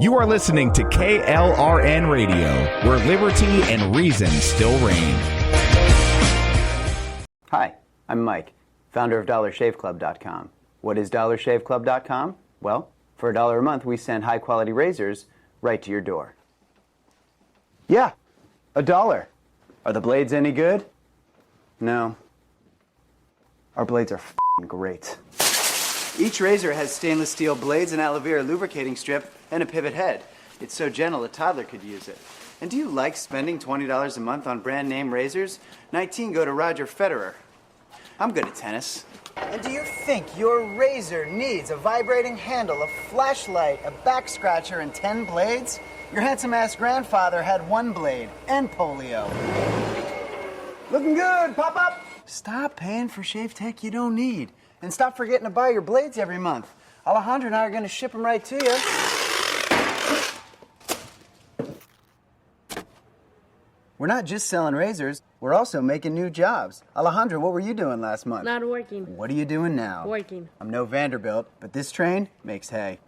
You are listening to KLRN Radio, where liberty and reason still reign. Hi, I'm Mike, founder of DollarShaveClub.com. What is DollarShaveClub.com? Well, for $1 a month, we send high-quality razors right to your door. Yeah, $1. Are the blades any good? No. Our blades are f***ing great. Each razor has stainless steel blades, an aloe vera lubricating strip, and a pivot head. It's so gentle a toddler could use it. And do you like spending $20 a month on brand name razors? 19 go to Roger Federer. I'm good at tennis. And do you think your razor needs a vibrating handle, a flashlight, a back scratcher, and 10 blades? Your handsome-ass grandfather had 1 blade and polio. Looking good, pop up! Stop paying for shave tech you don't need. And stop forgetting to buy your blades every month. Alejandro and I are going to ship them right to you. We're not just selling razors, we're also making new jobs. Alejandro, what were you doing last month? Not working. What are you doing now? Working. I'm no Vanderbilt, but this train makes hay.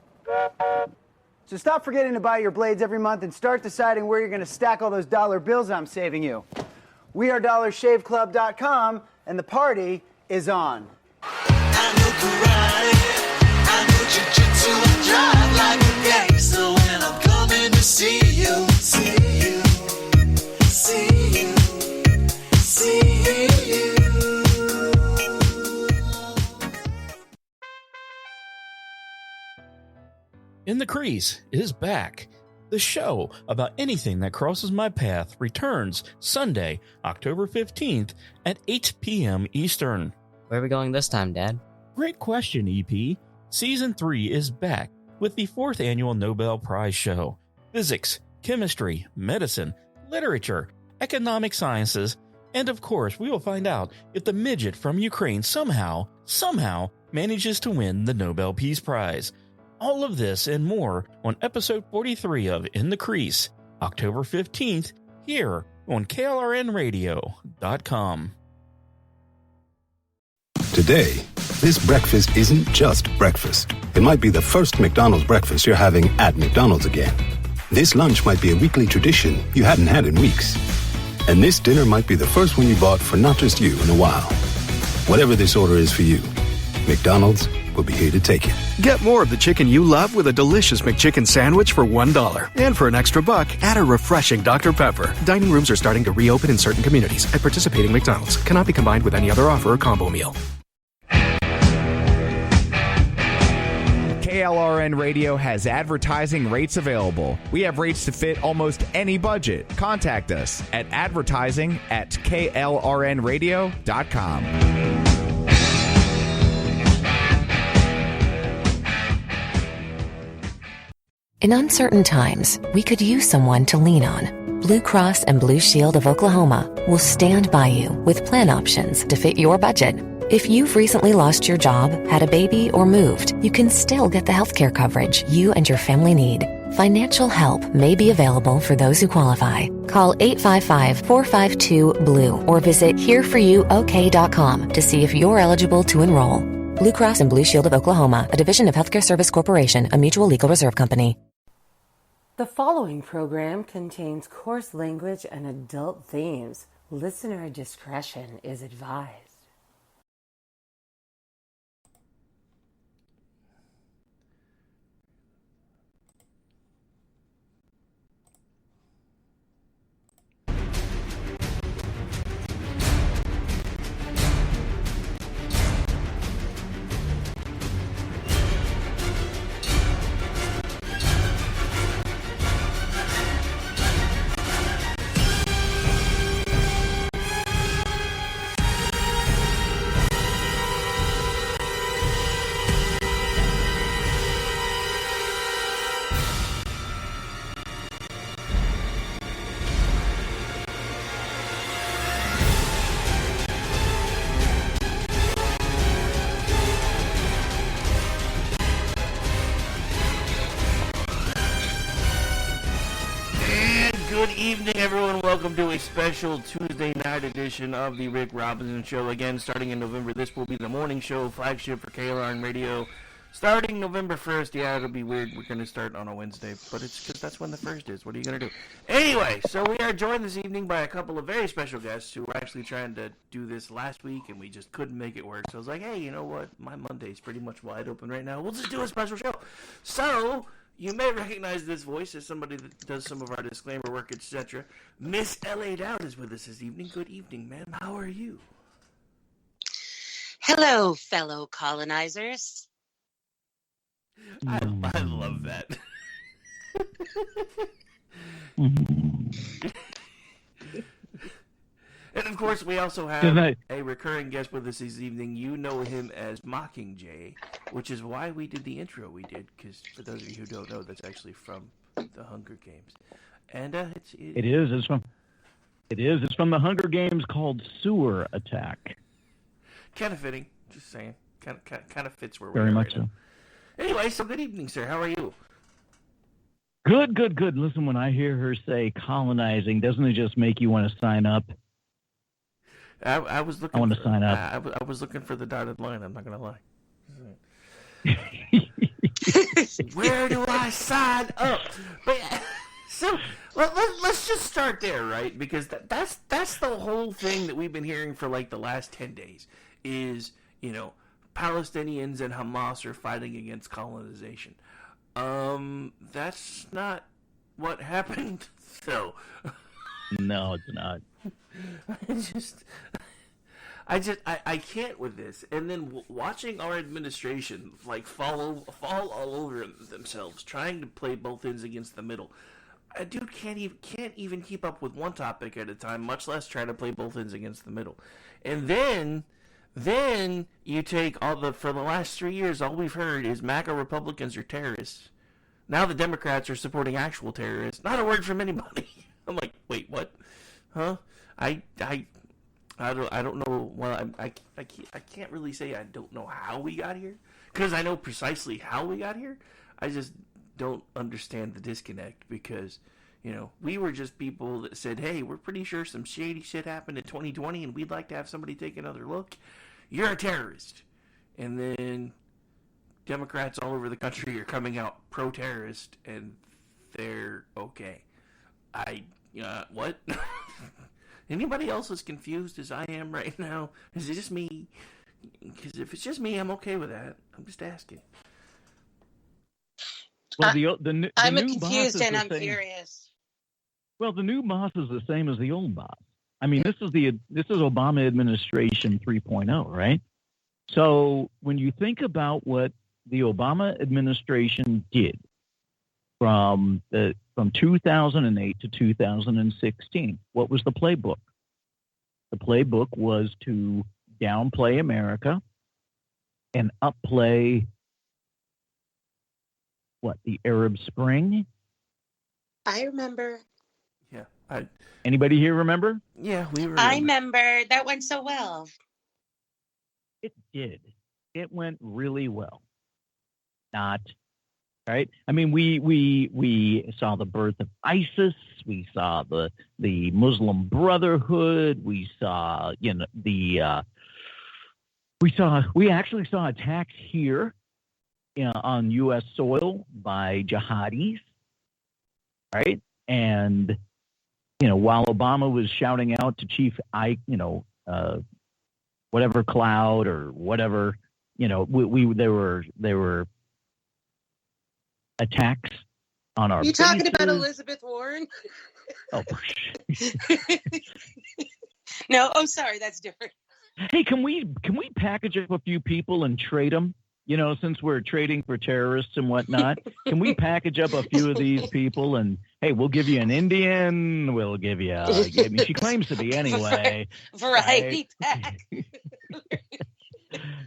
So stop forgetting to buy your blades every month and start deciding where you're going to stack all those dollar bills I'm saving you. We are DollarShaveClub.com, and the party is on. I know karate, I know jiu-jitsu, I drive like a gangster when I'm coming to see you, see you. In the Crease is back. The show about anything that crosses my path returns Sunday, October 15th at 8 p.m. Eastern. Where are we going this time, Dad? Great question, EP. Season 3 is back with the 4th annual Nobel Prize show. Physics, chemistry, medicine, literature, economic sciences, and of course, we will find out if the midget from Ukraine somehow manages to win the Nobel Peace Prize. All of this and more on episode 43 of In the Crease, October 15th, here on KLRNradio.com. Today, this breakfast isn't just breakfast. It might be the first McDonald's breakfast you're having at McDonald's again. This lunch might be a weekly tradition you hadn't had in weeks. And this dinner might be the first one you bought for not just you in a while. Whatever this order is for you, McDonald's will be here to take it. Get more of the chicken you love with a delicious McChicken sandwich for $1. And for an extra buck, add a refreshing Dr. Pepper. Dining rooms are starting to reopen in certain communities at participating McDonald's. Cannot be combined with any other offer or combo meal. KLRN Radio has advertising rates available. We have rates to fit almost any budget. Contact us at advertising@klrnradio.com. In uncertain times, we could use someone to lean on. Blue Cross and Blue Shield of Oklahoma will stand by you with plan options to fit your budget. If you've recently lost your job, had a baby, or moved, you can still get the healthcare coverage you and your family need. Financial help may be available for those who qualify. Call 855-452-BLUE or visit hereforyouok.com to see if you're eligible to enroll. Blue Cross and Blue Shield of Oklahoma, a division of Healthcare Service Corporation, a mutual legal reserve company. The following program contains coarse language and adult themes. Listener discretion is advised. Good evening, everyone. Welcome to a special Tuesday night edition of the Rick Robinson Show. Again, starting in November, this will be the morning show flagship for KLRN Radio, Starting November 1st, yeah, it'll be weird. We're going to start on a Wednesday, but it's because that's when the 1st is. What are you going to do? Anyway, so we are joined this evening by a couple of very special guests who were actually trying to do this last week, and we just couldn't make it work. So I was like, hey, you know what? My Monday's pretty much wide open right now. We'll just do a special show. So you may recognize this voice as somebody that does some of our disclaimer work, etc. Miss L.A. Dowd is with us this evening. Good evening, ma'am. How are you? Hello, fellow colonizers. I love that. And of course, we also have a recurring guest with us this evening. You know him as Mockingjay, which is why we did the intro we did. Because for those of you who don't know, that's actually from the Hunger Games. And It's from the Hunger Games, called Sewer Attack. Kind of fitting. Just saying. Kind of fits where we're Very at much right so. now. Anyway, so good evening, sir. How are you? Good. Listen, when I hear her say colonizing, doesn't it just make you want to sign up? I was looking. I want to sign up. I was looking for the dotted line. I'm not gonna lie. Where do I sign up? But so let's just start there, right? Because that's the whole thing that we've been hearing for like the last 10 days. Is Palestinians and Hamas are fighting against colonization. That's not what happened. So no, it's not. I can't with this. And then watching our administration fall all over themselves, trying to play both ends against the middle. A dude can't even keep up with one topic at a time, much less try to play both ends against the middle. And then you take for the last 3 years, all we've heard is MAGA Republicans are terrorists. Now the Democrats are supporting actual terrorists. Not a word from anybody. I'm like, wait, what? Huh? I don't know. Well, I can't really say I don't know how we got here, because I know precisely how we got here. I just don't understand the disconnect, because we were just people that said, hey, we're pretty sure some shady shit happened in 2020 and we'd like to have somebody take another look. You're a terrorist. And then Democrats all over the country are coming out pro-terrorist, and they're okay. What? Anybody else as confused as I am right now? Is it just me? Because if it's just me, I'm okay with that. I'm just asking. Well, the I'm new confused and I'm same. furious. Well, the new boss is the same as the old boss. I mean, this is Obama administration 3.0, right? So when you think about what the Obama administration did from 2008 to 2016, what was the playbook? The playbook was to downplay America and upplay the Arab Spring? I remember. Yeah. Anybody here remember? Yeah, we remember. I remember. That went so well. It did. It went really well. Not right. I mean, we saw the birth of ISIS. We saw the Muslim Brotherhood. We saw we actually saw attacks here on U.S. soil by jihadis, right? And while Obama was shouting out to Chief whatever Cloud or whatever, there were attacks on our. You talking bases. about Elizabeth Warren? Oh. No. Oh, sorry, that's different. Hey, can we package up a few people and trade them? Since we're trading for terrorists and whatnot, can we package up a few of these people and, hey, we'll give you an Indian, we'll give you, she claims to be anyway. Variety pack.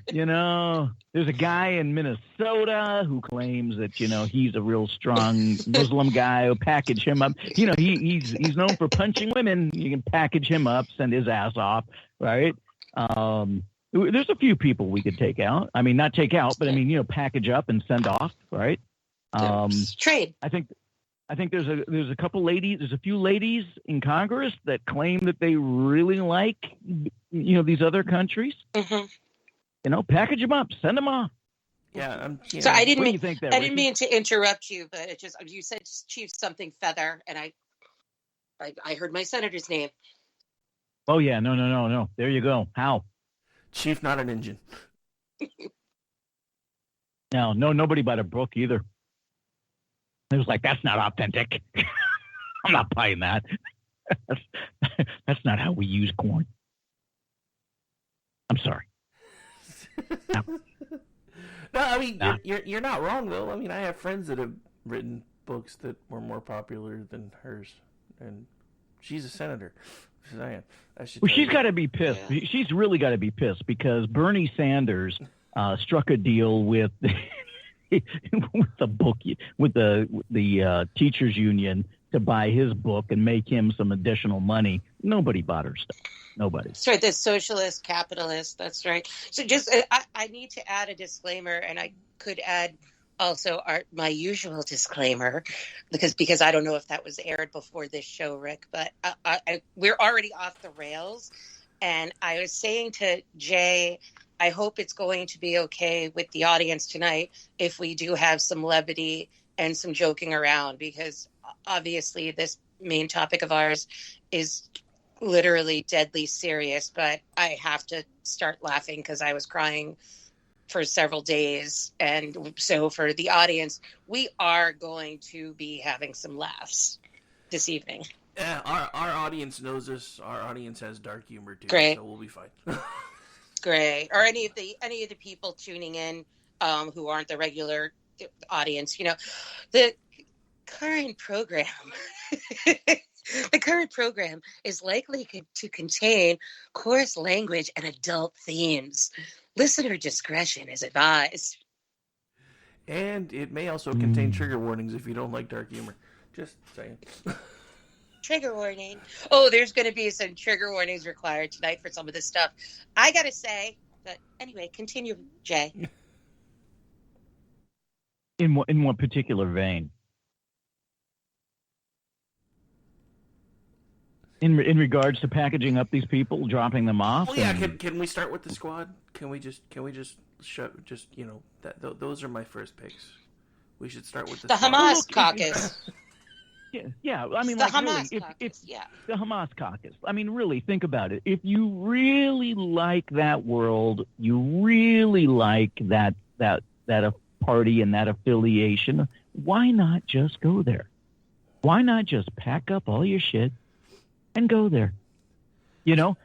There's a guy in Minnesota who claims that, he's a real strong Muslim guy. Package him up. He's known for punching women. You can package him up, send his ass off, right? There's a few people we could take out. I mean, not take out, but I mean, package up and send off, right? Trade. I think there's a couple ladies. There's a few ladies in Congress that claim that they really like, these other countries. Mm-hmm. Package them up, send them off. So I didn't What do mean you think there, I didn't Ricky? mean to interrupt you, but it just you said Chief something feather, and I heard my senator's name. Oh yeah, no. There you go. How? Chief, not an engine. No, nobody bought a book either. It was like, that's not authentic. I'm not buying that. That's not how we use corn. I'm sorry. No, I mean, you're not wrong, though. I mean, I have friends that have written books that were more popular than hers, and she's a senator. Well, she's got to be pissed. Yeah. She's really got to be pissed because Bernie Sanders struck a deal with the teachers union to buy his book and make him some additional money. Nobody bought her stuff. Nobody. That's right. The socialist capitalist. That's right. So just I need to add a disclaimer, and I could add also my usual disclaimer because I don't know if that was aired before this show, Rick, but we're already off the rails. And I was saying to Jay, I hope it's going to be okay with the audience tonight if we do have some levity and some joking around, because obviously this main topic of ours is literally deadly serious, but I have to start laughing because I was crying for several days. And so for the audience, we are going to be having some laughs this evening. Yeah, our audience knows this. Our audience has dark humor too. Great. So we'll be fine. Great. Or any of the people tuning in who aren't the regular audience, the current program is likely to contain coarse language and adult themes. Listener discretion is advised. And it may also contain trigger warnings if you don't like dark humor. Just saying. Trigger warning. Oh, there's going to be some trigger warnings required tonight for some of this stuff. I got to say, but anyway, continue, Jay. In what particular vein? In regards to packaging up these people, dropping them off. Well, yeah. Can we start with the squad? Can we just those are my first picks. We should start with the Hamas caucus. Yeah. I mean, the like, Hamas really, caucus. the Hamas caucus. I mean, really, think about it. If you really like that world, you really like that party and that affiliation, why not just go there? Why not just pack up all your shit and go there?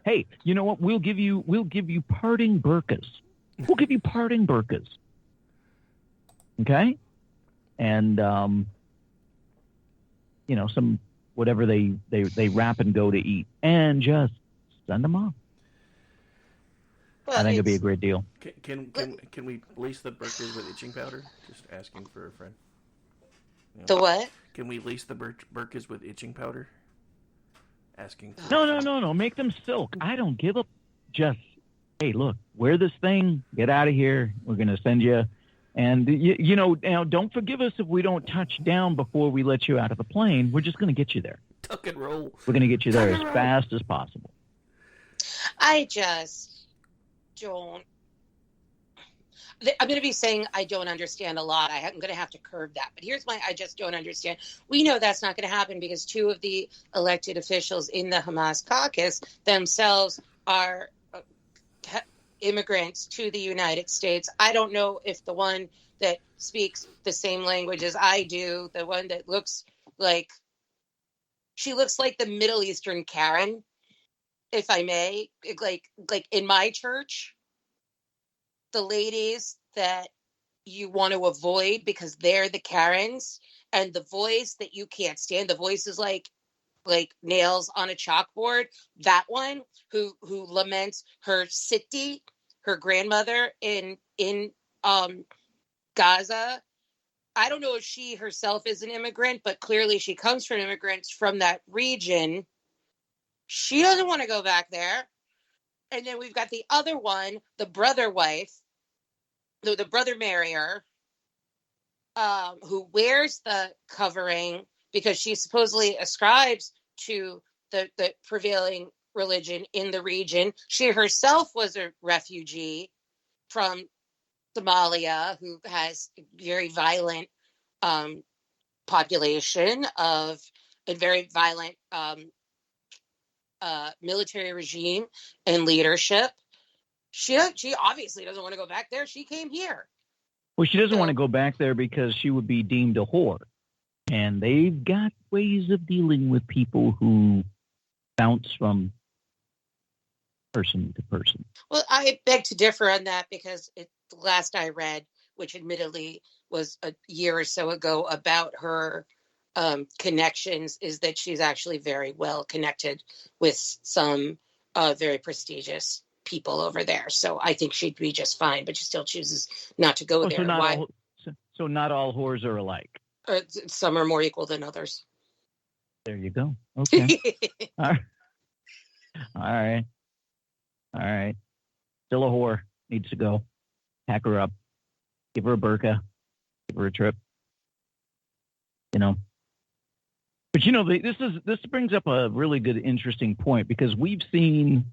Hey, you know what? We'll give you parting burqas. We'll give you parting burqas. Okay? And some whatever they wrap and go to eat, and just send them off. Well, I think it'd be a great deal. Can we lace the burqas with itching powder? Just asking for a friend. The what? Can we lace the burqas with itching powder? Asking. No. Make them silk. I don't give a. Just, hey, look, wear this thing. Get out of here. We're gonna send you. And now don't forgive us if we don't touch down before we let you out of the plane. We're just gonna get you there. Tuck and roll. We're gonna get you there as fast as possible. I just don't. I'm going to be saying I don't understand a lot. I'm going to have to curb that. But here's I just don't understand. We know that's not going to happen because two of the elected officials in the Hamas caucus themselves are immigrants to the United States. I don't know if the one that speaks the same language as I do, the one that looks like the Middle Eastern Karen, if I may, like in my church. The ladies that you want to avoid because they're the Karens, and the voice that you can't stand, the voice is like nails on a chalkboard. That one who laments her Siti, her grandmother in Gaza. I don't know if she herself is an immigrant, but clearly she comes from immigrants from that region. She doesn't want to go back there. And then we've got the other one, the brother wife, the brother marrier, who wears the covering because she supposedly ascribes to the prevailing religion in the region. She herself was a refugee from Somalia, who has a very violent population of a very violent military regime and leadership. She obviously doesn't want to go back there. She came here. Well, she doesn't want to go back there because she would be deemed a whore. And they've got ways of dealing with people who bounce from person to person. Well, I beg to differ on that because the last I read, which admittedly was a year or so ago, about her connections, is that she's actually very well connected with some very prestigious people over there. So I think she'd be just fine, but she still chooses not to go there. So not all whores are alike. Some are more equal than others. There you go. Okay. All right. Still a whore. Needs to go. Pack her up. Give her a burqa. Give her a trip. But this brings up a really good, interesting point, because we've seen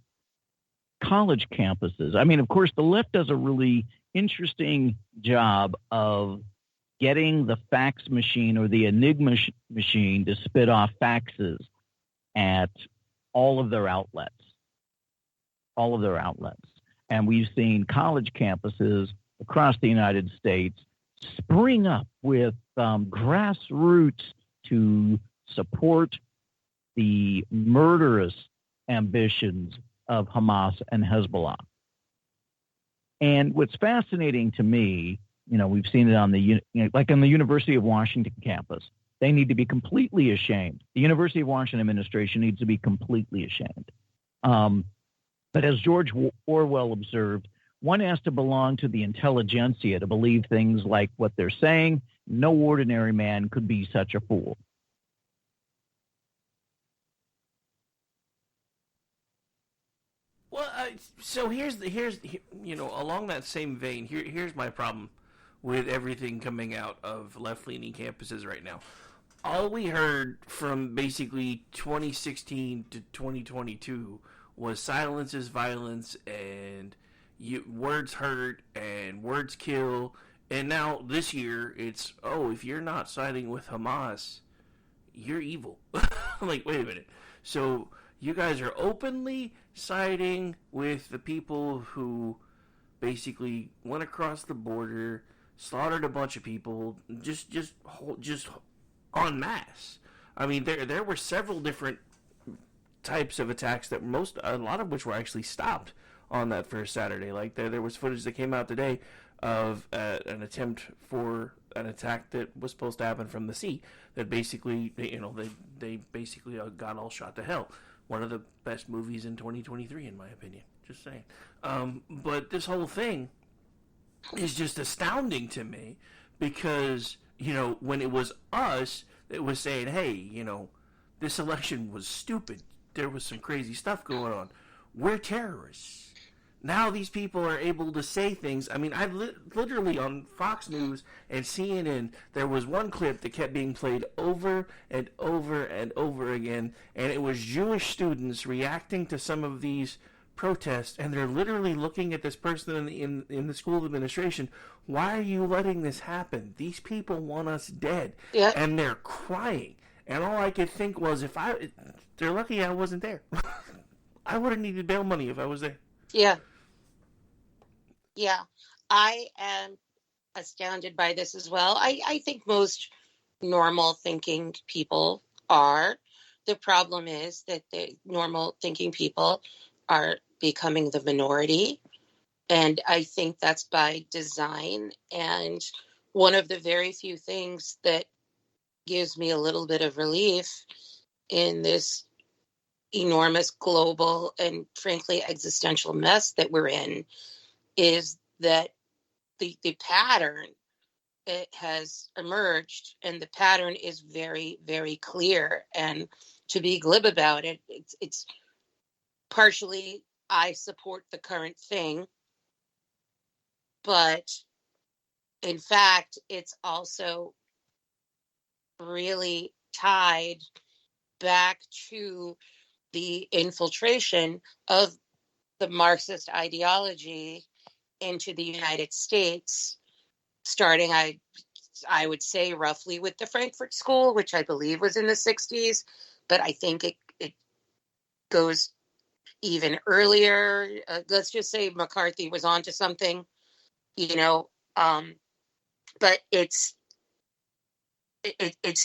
college campuses. I mean, of course, the left does a really interesting job of getting the fax machine or the Enigma machine to spit off faxes at all of their outlets. And we've seen college campuses across the United States spring up with grassroots to support the murderous ambitions of Hamas and Hezbollah. And what's fascinating to me, we've seen it on like on the University of Washington campus. They need to be completely ashamed. The University of Washington administration needs to be completely ashamed. But as George Orwell observed, one has to belong to the intelligentsia to believe things like what they're saying. No ordinary man could be such a fool. Well, so here's along that same vein, here's my problem with everything coming out of left-leaning campuses right now. All we heard from basically 2016 to 2022 was silence is violence, and words hurt and words kill. And now this year it's, if you're not siding with Hamas, you're evil. I'm like, wait a minute. So you guys are openly siding with the people who basically went across the border, slaughtered a bunch of people, just en masse. I mean, there were several different types of attacks that a lot of which were actually stopped on that first Saturday. Like there was footage that came out today of an attempt for an attack that was supposed to happen from the sea. That basically, they basically got all shot to hell. One of the best movies in 2023, in my opinion. Just saying. But this whole thing is just astounding to me because, when it was us that was saying, hey, this election was stupid. There was some crazy stuff going on. We're terrorists. Now these people are able to say things. I mean, I literally on Fox News and CNN, there was one clip that kept being played over and over and over again, and it was Jewish students reacting to some of these protests, and they're literally looking at this person in the school administration. Why are you letting this happen? These people want us dead. Yeah. And they're crying. And all I could think was, they're lucky I wasn't there. I would have needed bail money if I was there. Yeah. Yeah. I am astounded by this as well. I think most normal thinking people are. The problem is that the normal thinking people are becoming the minority. And I think that's by design. And one of the very few things that gives me a little bit of relief in this enormous global and frankly existential mess that we're in is that the pattern, it has emerged, and the pattern is very, very clear. And to be glib about it, it's partially I support the current thing, but in fact, it's also really tied back to the infiltration of the Marxist ideology into the United States, starting, I would say, roughly with the Frankfurt School, which I believe was in the 60s, but I think it goes even earlier. Let's just say McCarthy was onto something, you know, but it's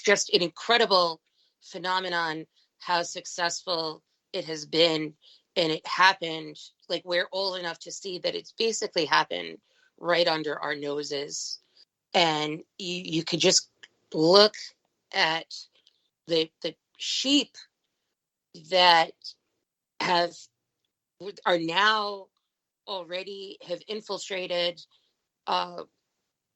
just an incredible phenomenon how successful it has been. And it happened, like, we're old enough to see that it's basically happened right under our noses. And you could just look at the sheep that are now already have infiltrated,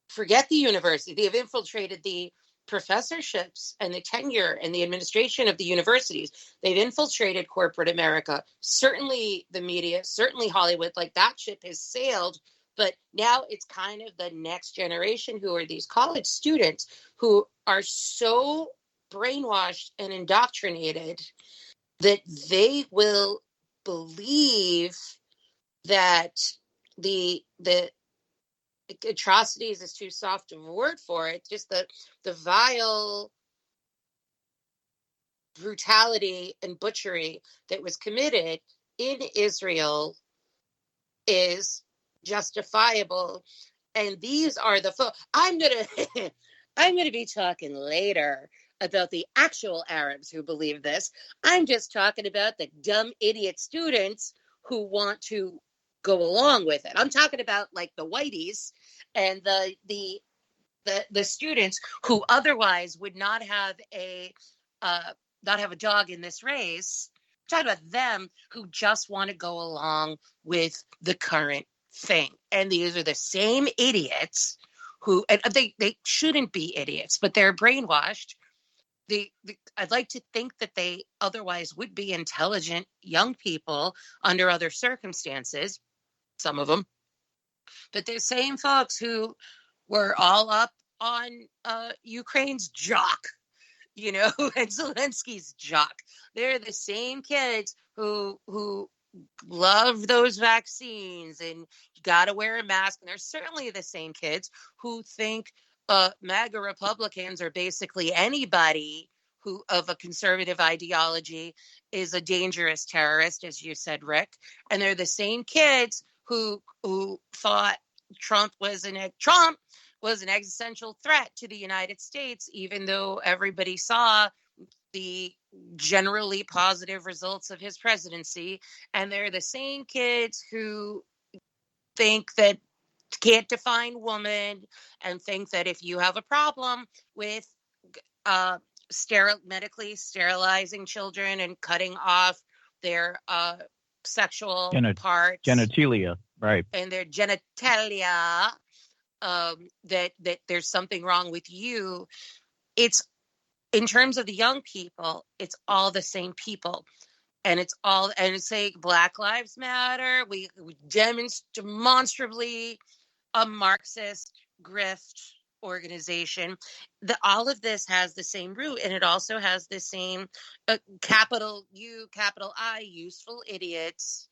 forget the university, they have infiltrated the professorships and the tenure and the administration of the universities. They've infiltrated corporate America, certainly the media, certainly Hollywood. Like, that ship has sailed. But now it's kind of the next generation, who are these college students who are so brainwashed and indoctrinated that they will believe that the atrocities is too soft of a word for it, just the vile brutality and butchery that was committed in Israel is justifiable. And these are the I'm gonna be talking later about the actual Arabs who believe this. I'm just talking about the dumb idiot students who want to go along with it. I'm talking about, like, the whiteys and the students who otherwise would not have a dog in this race. I'm talking about them who just want to go along with the current thing. And these are the same idiots who, and they shouldn't be idiots, but they're brainwashed. I'd like to think that they otherwise would be intelligent young people under other circumstances, some of them. But they're same folks who were all up on Ukraine's jock, you know, and Zelensky's jock. They're the same kids who love those vaccines and you got to wear a mask. And they're certainly the same kids who think MAGA Republicans are basically anybody who of a conservative ideology is a dangerous terrorist, as you said, Rick. And they're the same kids who thought Trump was an existential threat to the United States, even though everybody saw the generally positive results of his presidency. And they're the same kids who think that can't define woman and think that if you have a problem with medically sterilizing children and cutting off their sexual parts, genitalia, right, and their genitalia, that there's something wrong with you. It's, in terms of the young people, it's all the same people. And it's say Black Lives Matter. We demonstrably a Marxist grift organization. All of this has the same root, and it also has the same capital U, capital I, useful idiots.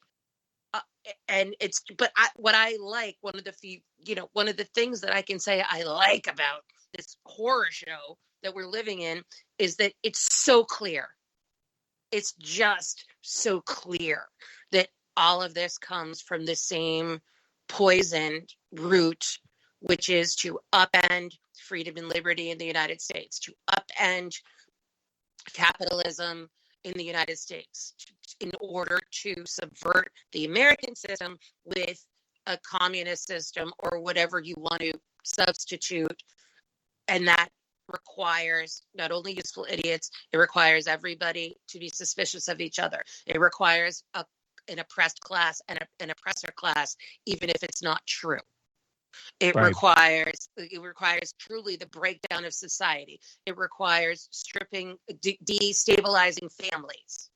And it's, but what I like, one of the things that I can say I like about this horror show that we're living in is that it's so clear. It's just so clear that all of this comes from the same poisoned root, which is to upend freedom and liberty in the United States, to upend capitalism in the United States, in order to subvert the American system with a communist system or whatever you want to substitute. And that requires not only useful idiots, it requires everybody to be suspicious of each other. It requires an oppressed class and an oppressor class, even if it's not true. It requires truly the breakdown of society. It requires destabilizing families.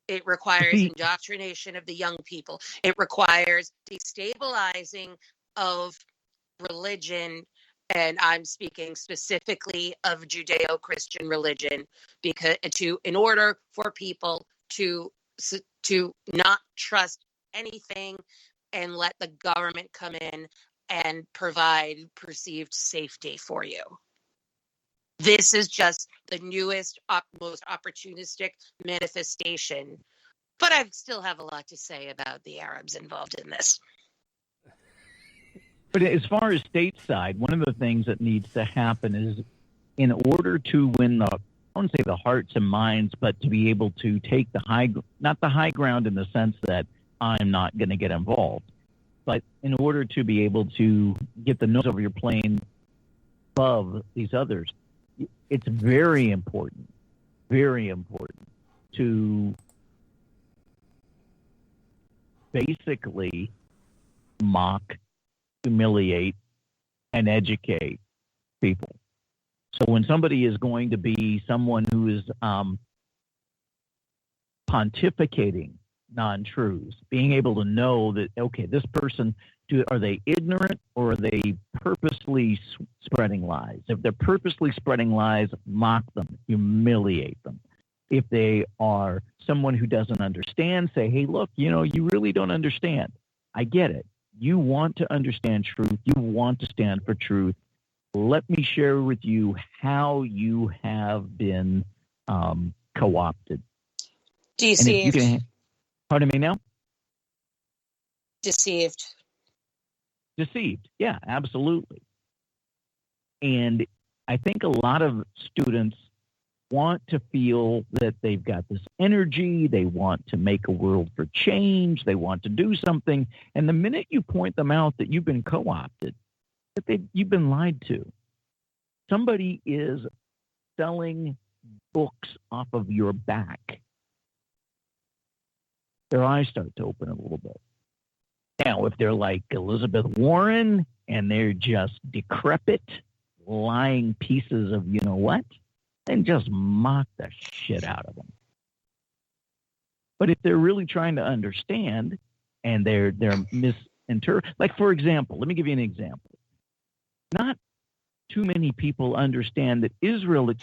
It requires indoctrination of the young people. It requires destabilizing of religion, and I'm speaking specifically of Judeo-Christian religion, because in order for people to not trust anything and let the government come in and provide perceived safety for you. This is just the newest, most opportunistic manifestation. But I still have a lot to say about the Arabs involved in this. But as far as stateside, one of the things that needs to happen is, in order to win the, I wouldn't say the hearts and minds, but to be able to take not the high ground in the sense that I'm not going to get involved, but in order to be able to get the nose over your plane above these others, it's very important to basically mock, humiliate, and educate people. So when somebody is going to be someone who is pontificating non-truths, being able to know that, okay, this person, are they ignorant or are they purposely spreading lies? If they're purposely spreading lies, mock them, humiliate them. If they are someone who doesn't understand, say, hey, look, you really don't understand. I get it. You want to understand truth. You want to stand for truth. Let me share with you how you have been co-opted. Deceived. Pardon me now? Deceived. Yeah, absolutely. And I think a lot of students want to feel that they've got this energy, they want to make a world for change, they want to do something, and the minute you point them out that you've been co-opted, that you've been lied to, somebody is selling books off of your back, their eyes start to open a little bit. Now, if they're like Elizabeth Warren and they're just decrepit, lying pieces of you-know-what, then just mock the shit out of them. But if they're really trying to understand and they're misinterpreting, like, for example, let me give you an example. Not too many people understand that Israel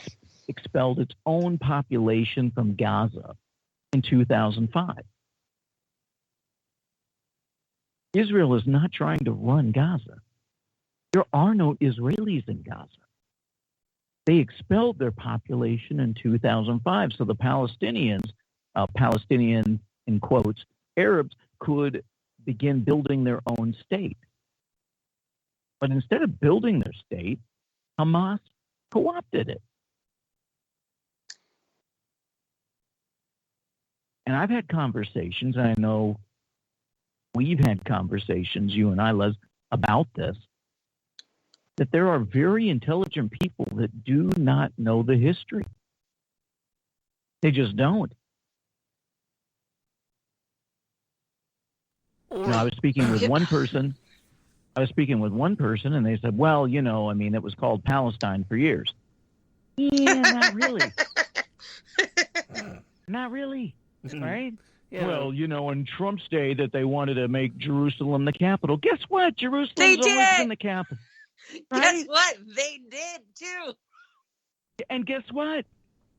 expelled its own population from Gaza in 2005. Israel is not trying to run Gaza. There are no Israelis in Gaza. They expelled their population in 2005, so the Palestinians, Palestinian in quotes, Arabs, could begin building their own state. But instead of building their state, Hamas co-opted it. And I've had conversations, and I know we've had conversations, you and I, Les, about this, that there are very intelligent people that do not know the history. They just don't. I was speaking with one person. And they said, well, it was called Palestine for years. Yeah, not really. Not really, right? Yeah. Well, in Trump's day that they wanted to make Jerusalem the capital. Guess what? Jerusalem's always been the capital. Right? Guess what? They did, too. And guess what?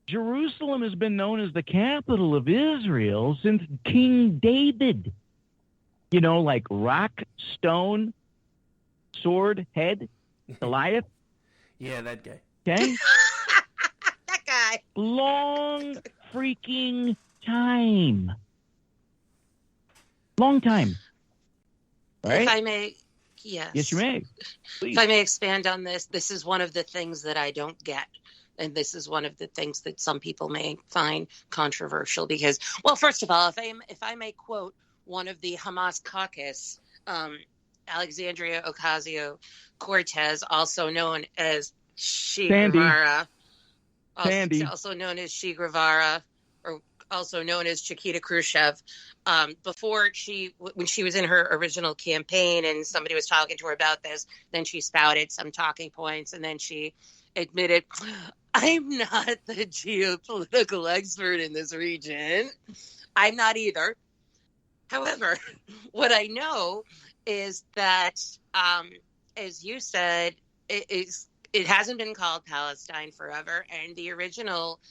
Jerusalem has been known as the capital of Israel since King David. Like rock, stone, sword, head, Goliath. Yeah, that guy. Okay? That guy. Long freaking time. Long time. Right? If I may, yes. Yes, you may. Please. If I may expand on this, this is one of the things that I don't get. And this is one of the things that some people may find controversial because, well, first of all, if I may quote one of the Hamas caucus, Alexandria Ocasio-Cortez, also known as Che Guevara, also known as Che Guevara, or also known as Chiquita Khrushchev, when she was in her original campaign and somebody was talking to her about this, then she spouted some talking points and then she admitted, I'm not the geopolitical expert in this region. I'm not either. However, what I know is that, as you said, it hasn't been called Palestine forever, and the original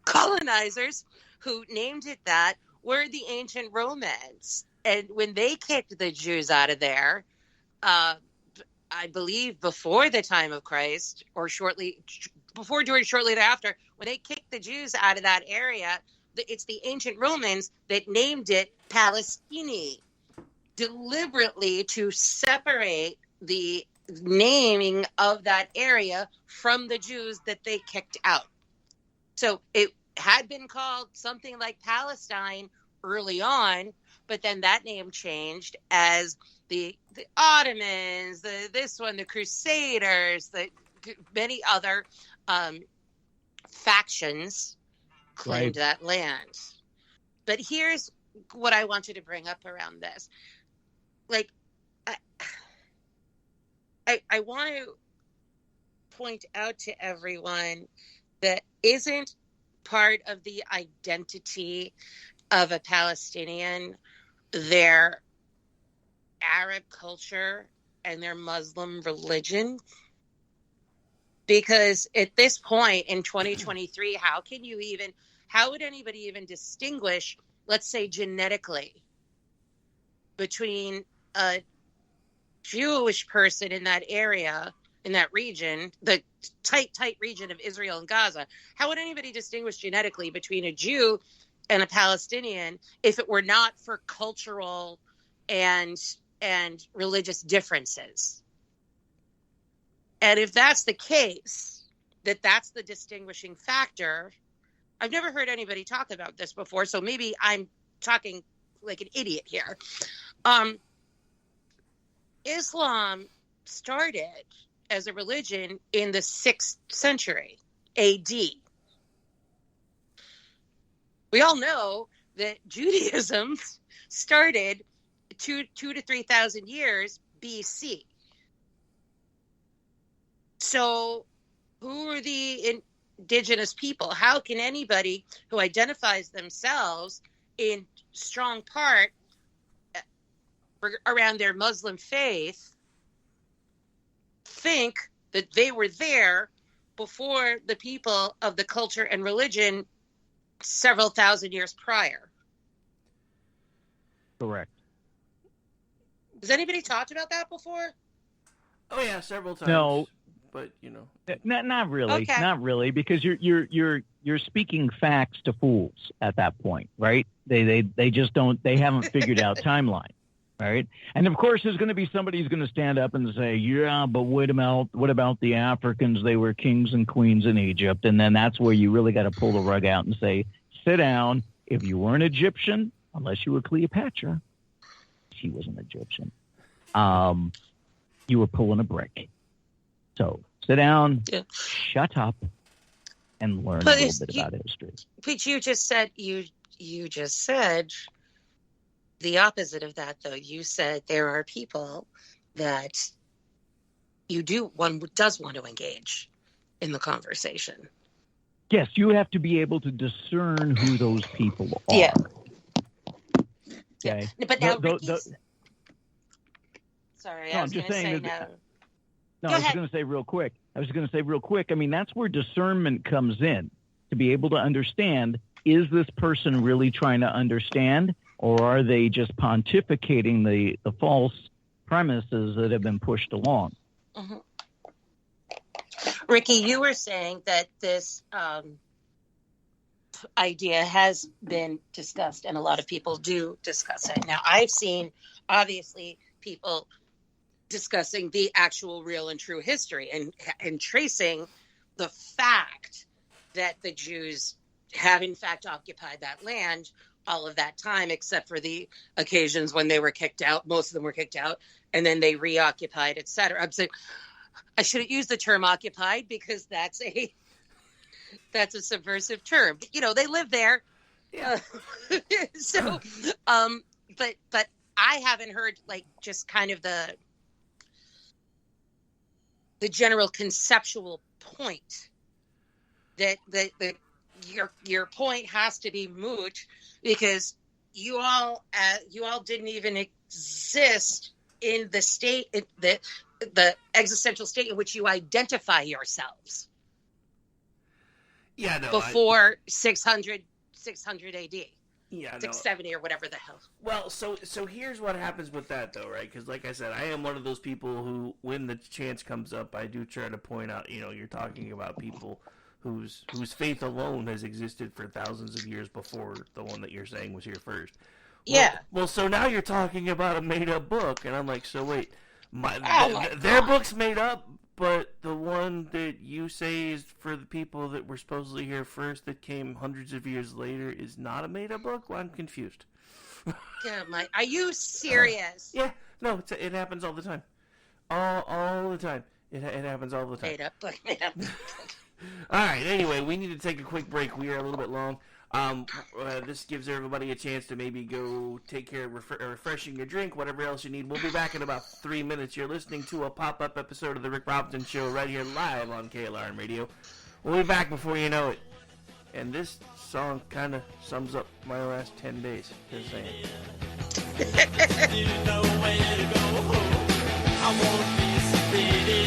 colonizers who named it that were the ancient Romans. And when they kicked the Jews out of there, I believe before the time of Christ, or shortly thereafter, when they kicked the Jews out of that area, it's the ancient Romans that named it Palestine, deliberately to separate the naming of that area from the Jews that they kicked out. So it had been called something like Palestine early on, but then that name changed as the Ottomans, the Crusaders, the many other factions claimed that land. But here's what I want you to bring up around this. Like, I want to point out to everyone that isn't part of the identity of a Palestinian their Arab culture and their Muslim religion. Because at this point in 2023, how would anybody even distinguish, let's say genetically, between a Jewish person in that area, in that region, the tight region of Israel and Gaza? How would anybody distinguish genetically between a Jew and a Palestinian if it were not for cultural and religious differences? And if that's the case, that's the distinguishing factor, I've never heard anybody talk about this before, so maybe I'm talking like an idiot here. Islam started as a religion in the 6th century AD. We all know that Judaism started 2,000 to 3,000 years BC. So who are the indigenous people? How can anybody who identifies themselves in strong part around their Muslim faith think that they were there before the people of the culture and religion several thousand years prior? Correct. Has anybody talked about that before? Oh yeah, several times. No, but you know, not really, Okay. not really, because you're speaking facts to fools at that point, right? They just don't, they haven't figured out timeline, right? And of course, there's going to be somebody who's going to stand up and say, yeah, but what about the Africans? They were kings and queens in Egypt, and then that's where you really got to pull the rug out and say, sit down. If you weren't Egyptian, unless you were Cleopatra, she was an Egyptian. You were pulling a brick. So sit down, shut up, and learn a little bit about history. But you just said the opposite of that, though. You said there are people that one does want to engage in the conversation. Yes, you have to be able to discern who those people are. Yeah. Okay. But now, sorry, No, I was I'm just going to say saying no. No, Go I was ahead. going to say real quick. I mean, that's where discernment comes in, to be able to understand, is this person really trying to understand, or are they just pontificating the false premises that have been pushed along? Mm-hmm. Ricky, you were saying that this idea has been discussed, and a lot of people do discuss it. Now, I've seen, obviously, people discussing the actual real and true history and tracing the fact that the Jews have in fact occupied that land all of that time, except for the occasions when they were kicked out. Most of them were kicked out, and then they reoccupied, etc. I'm saying I shouldn't use the term occupied because that's a subversive term. You know, they live there. Yeah. But I haven't heard like just kind of the general conceptual point that your point has to be moot because you all didn't even exist in the state, the existential state in which you identify yourselves. Yeah, no. Before 600 AD. Yeah, $670 or whatever the hell. Well, so here's what happens with that, though, right? Because, like I said, I am one of those people who, when the chance comes up, I do try to point out. You're talking about people whose faith alone has existed for thousands of years before the one that you're saying was here first. Yeah. Well, so now you're talking about a made-up book, and I'm like, so wait, their book's made up, but the one that you say is for the people that were supposedly here first, that came hundreds of years later, is not a made-up book? Well, I'm confused. Yeah, Mike, are you serious? Yeah, no, it happens all the time. All the time. It happens all the time. Made up book, made up book. All right, anyway, we need to take a quick break. We are a little bit long. This gives everybody a chance to maybe go take care of refreshing your drink, whatever else you need. We'll be back in about 3 minutes. You're listening to a pop-up episode of The Rick Robinson Show right here live on KLRN Radio. We'll be back before you know it. And this song kind of sums up my last 10 days. Just saying. You know where to go home. I won't be sedated.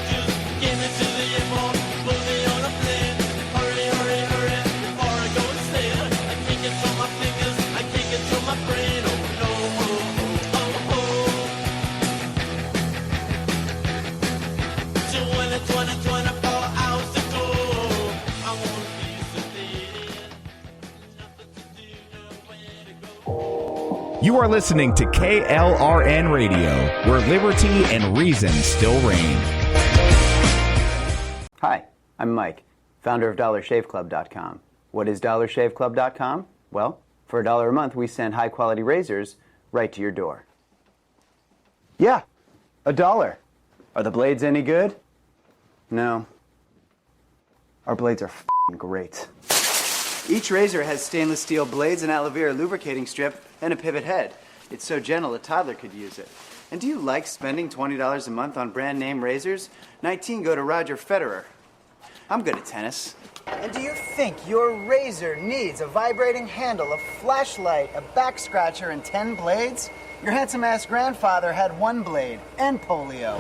Just give it to the airport. Put me on a plane. Hurry, hurry, hurry. Before I go insane. I can't get to my fingers. I can't get to my brain. Oh no. Oh, oh. 24 hours to go. I won't be sedated. Nothing to do. Nowhere to go. You are listening to KLRN Radio, where liberty and reason still reign. Hi, I'm Mike, founder of DollarShaveClub.com. What is DollarShaveClub.com? Well, for $1 a month, we send high-quality razors right to your door. Yeah, $1. Are the blades any good? No. Our blades are f***ing great. Each razor has stainless steel blades, an aloe vera lubricating strip, and a pivot head. It's so gentle a toddler could use it. And do you like spending $20 a month on brand name razors? 19 go to Roger Federer. I'm good at tennis. And do you think your razor needs a vibrating handle, a flashlight, a back scratcher, and 10 blades? Your handsome-ass grandfather had 1 blade and polio.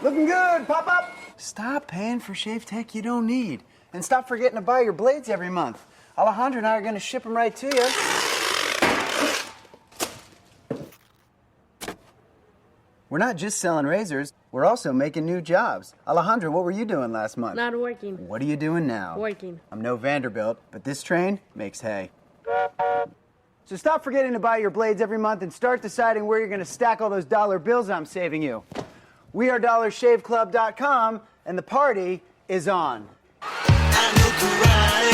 Looking good, Pop-Up! Stop paying for shave tech you don't need. And stop forgetting to buy your blades every month. Alejandro and I are going to ship them right to you. We're not just selling razors, we're also making new jobs. Alejandro, what were you doing last month? Not working. What are you doing now? Working. I'm no Vanderbilt, but this train makes hay. So stop forgetting to buy your blades every month and start deciding where you're going to stack all those dollar bills I'm saving you. We are DollarShaveClub.com, and the party is on. I know karate,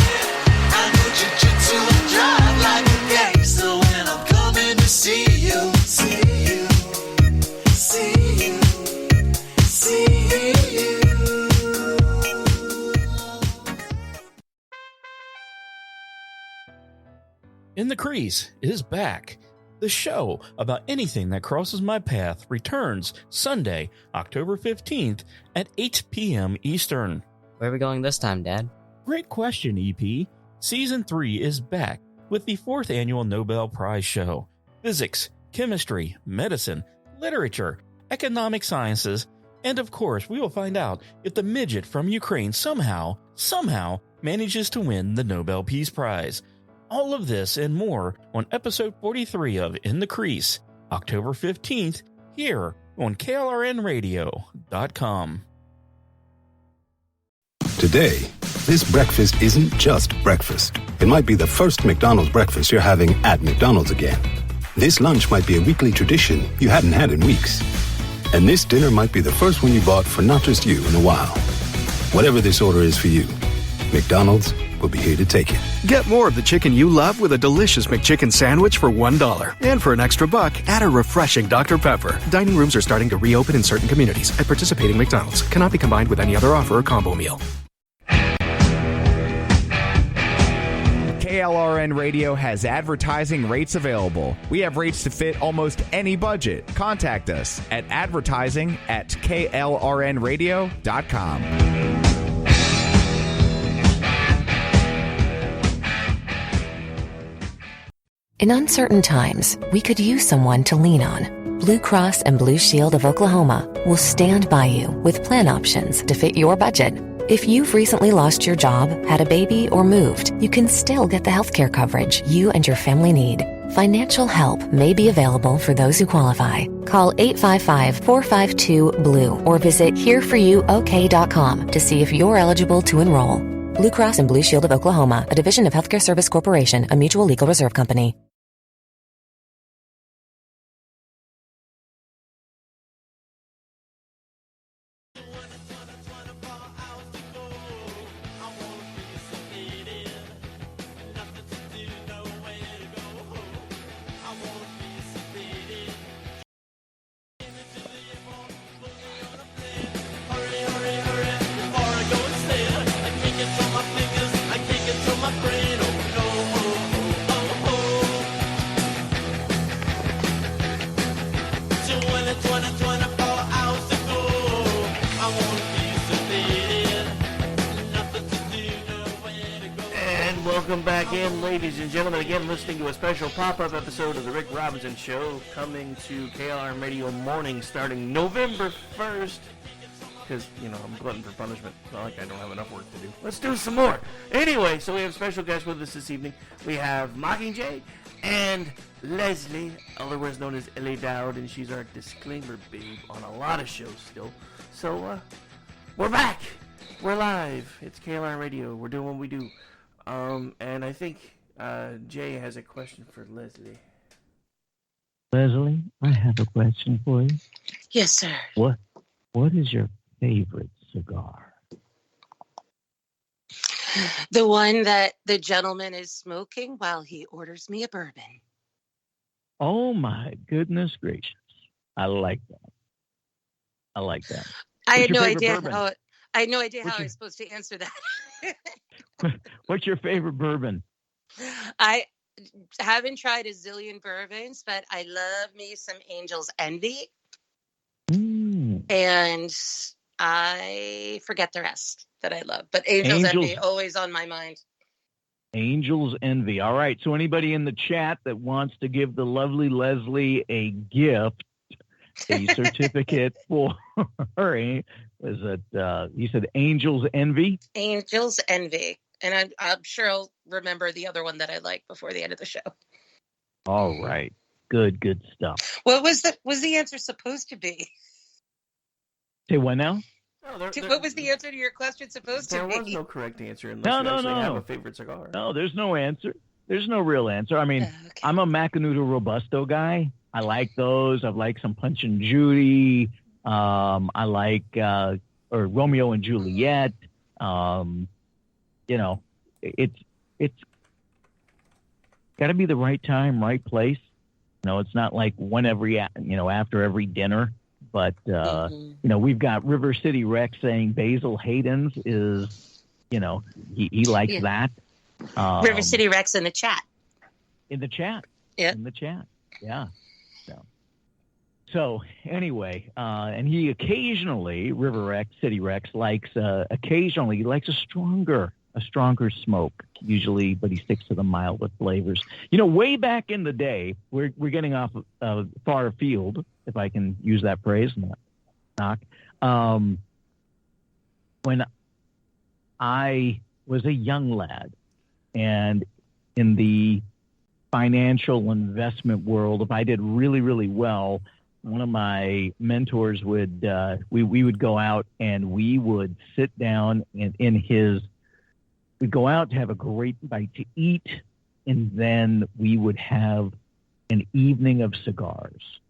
I know jiu-jitsu, I drive like a gangster when I'm coming to see you, see you, see you, see you. In the Crease is back. The show about anything that crosses my path returns Sunday, October 15th at 8 p.m. Eastern. Where are we going this time, Dad? Great question, EP. Season 3 is back with the 4th annual Nobel Prize show. Physics, chemistry, medicine, literature, economic sciences, and of course, we will find out if the midget from Ukraine somehow manages to win the Nobel Peace Prize. All of this and more on episode 43 of In the Crease, October 15th, here on KLRNradio.com. Today, this breakfast isn't just breakfast. It might be the first McDonald's breakfast you're having at McDonald's again. This lunch might be a weekly tradition you hadn't had in weeks. And this dinner might be the first one you bought for not just you in a while. Whatever this order is for you, McDonald's will be here to take it. Get more of the chicken you love with a delicious McChicken sandwich for $1. And for an extra buck, add a refreshing Dr. Pepper. Dining rooms are starting to reopen in certain communities. At participating McDonald's. Cannot be combined with any other offer or combo meal. KLRN Radio has advertising rates available. We have rates to fit almost any budget. Contact us at advertising@klrnradio.com. In uncertain times, we could use someone to lean on. Blue Cross and Blue Shield of Oklahoma will stand by you with plan options to fit your budget. If you've recently lost your job, had a baby, or moved, you can still get the healthcare coverage you and your family need. Financial help may be available for those who qualify. Call 855-452-BLUE or visit hereforyouok.com to see if you're eligible to enroll. Blue Cross and Blue Shield of Oklahoma, a division of Healthcare Service Corporation, a mutual legal reserve company. Welcome back in, ladies and gentlemen. Again, listening to a special pop-up episode of The Rick Robinson Show, coming to KLRM Radio Morning starting November 1st. Because, you know, I'm glutton for punishment. It's not like I don't have enough work to do. Let's do some more. Anyway, so we have special guests with us this evening. We have Mockingjay and Leslie, otherwise known as Ellie Dowd, and she's our disclaimer babe on a lot of shows still. So, we're back. We're live. It's KLRM Radio. We're doing what we do. And I think Jay has a question for Leslie. Leslie, I have a question for you. Yes, sir. What is your favorite cigar? The one that the gentleman is smoking while he orders me a bourbon. Oh my goodness gracious. I like that. I had no idea how I was supposed to answer that. What's your favorite bourbon? I haven't tried a zillion bourbons, but I love me some Angel's Envy. And I forget the rest that I love. But Angel's Envy, always on my mind. Angel's Envy. All right. So anybody in the chat that wants to give the lovely Leslie a gift, a certificate for her, was it, you said Angel's Envy? Angel's Envy. And I'm sure I'll remember the other one that I like before the end of the show. All right. Good stuff. What was the answer supposed to be? Say what now? What was the answer to your question supposed to be? There was no correct answer unless you actually have a favorite cigar. No, there's no answer. There's no real answer. I mean, I'm a Macanudo Robusto guy. I like those. I like some Punch and Judy. I like or Romeo and Juliet. You know, it's got to be the right time, right place. You know, it's not like after every dinner. But you know, we've got River City Rex saying Basil Hayden's is, you know, he likes that. River City Rex in the chat. In the chat. Yeah. In the chat. Yeah. So anyway, and he occasionally, City Rex likes occasionally he likes a stronger smoke usually, but he sticks to the milder flavors. You know, way back in the day, we're getting off far afield, if I can use that phrase, knock. When I was a young lad, and in the financial investment world, if I did really, really well, one of my mentors would we would go out and we would sit down we'd go out to have a great bite to eat, and then we would have an evening of cigars.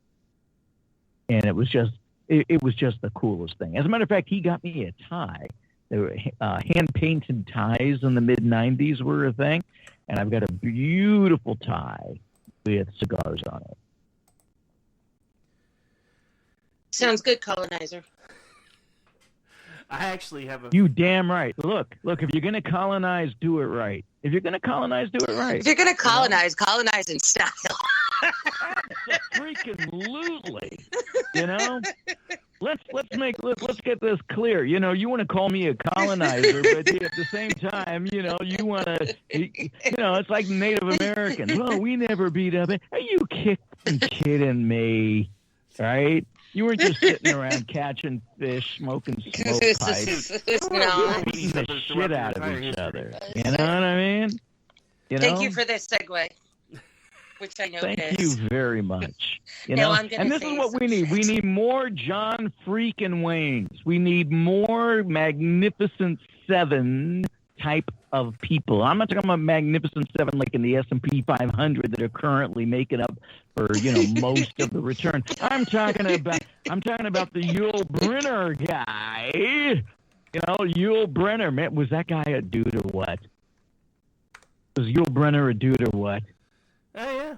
And it was just the coolest thing. As a matter of fact, he got me a tie. There were hand-painted ties in the mid-'90s were a thing, and I've got a beautiful tie with cigars on it. Sounds good, colonizer. I actually have a... You damn right. Look, if you're going to colonize, do it right. If you're going to colonize, do it right. If you're going to colonize, colonize in style. Freaking-lutely. You know? Let's get this clear. You know, you want to call me a colonizer, but at the same time, you know, you want to, you know, it's like Native Americans. Well, we never beat up. Are you kidding me? Right? You weren't just sitting around catching fish, smoking smoke pipes, No. beating the shit out of each other. You know what I mean? You know? Thank you for this segue, which I know it Thank is. you very much. You Now know, I'm gonna and this say is what some we need. We shit. need more John freaking Waynes. We need more Magnificent Seven type of people. I'm not talking about Magnificent Seven like in the S&P 500 that are currently making up for most of the return. I'm talking about the Yul Brynner guy. Yul Brynner, man, was that guy a dude or what? Was Yul Brynner a dude or what? Oh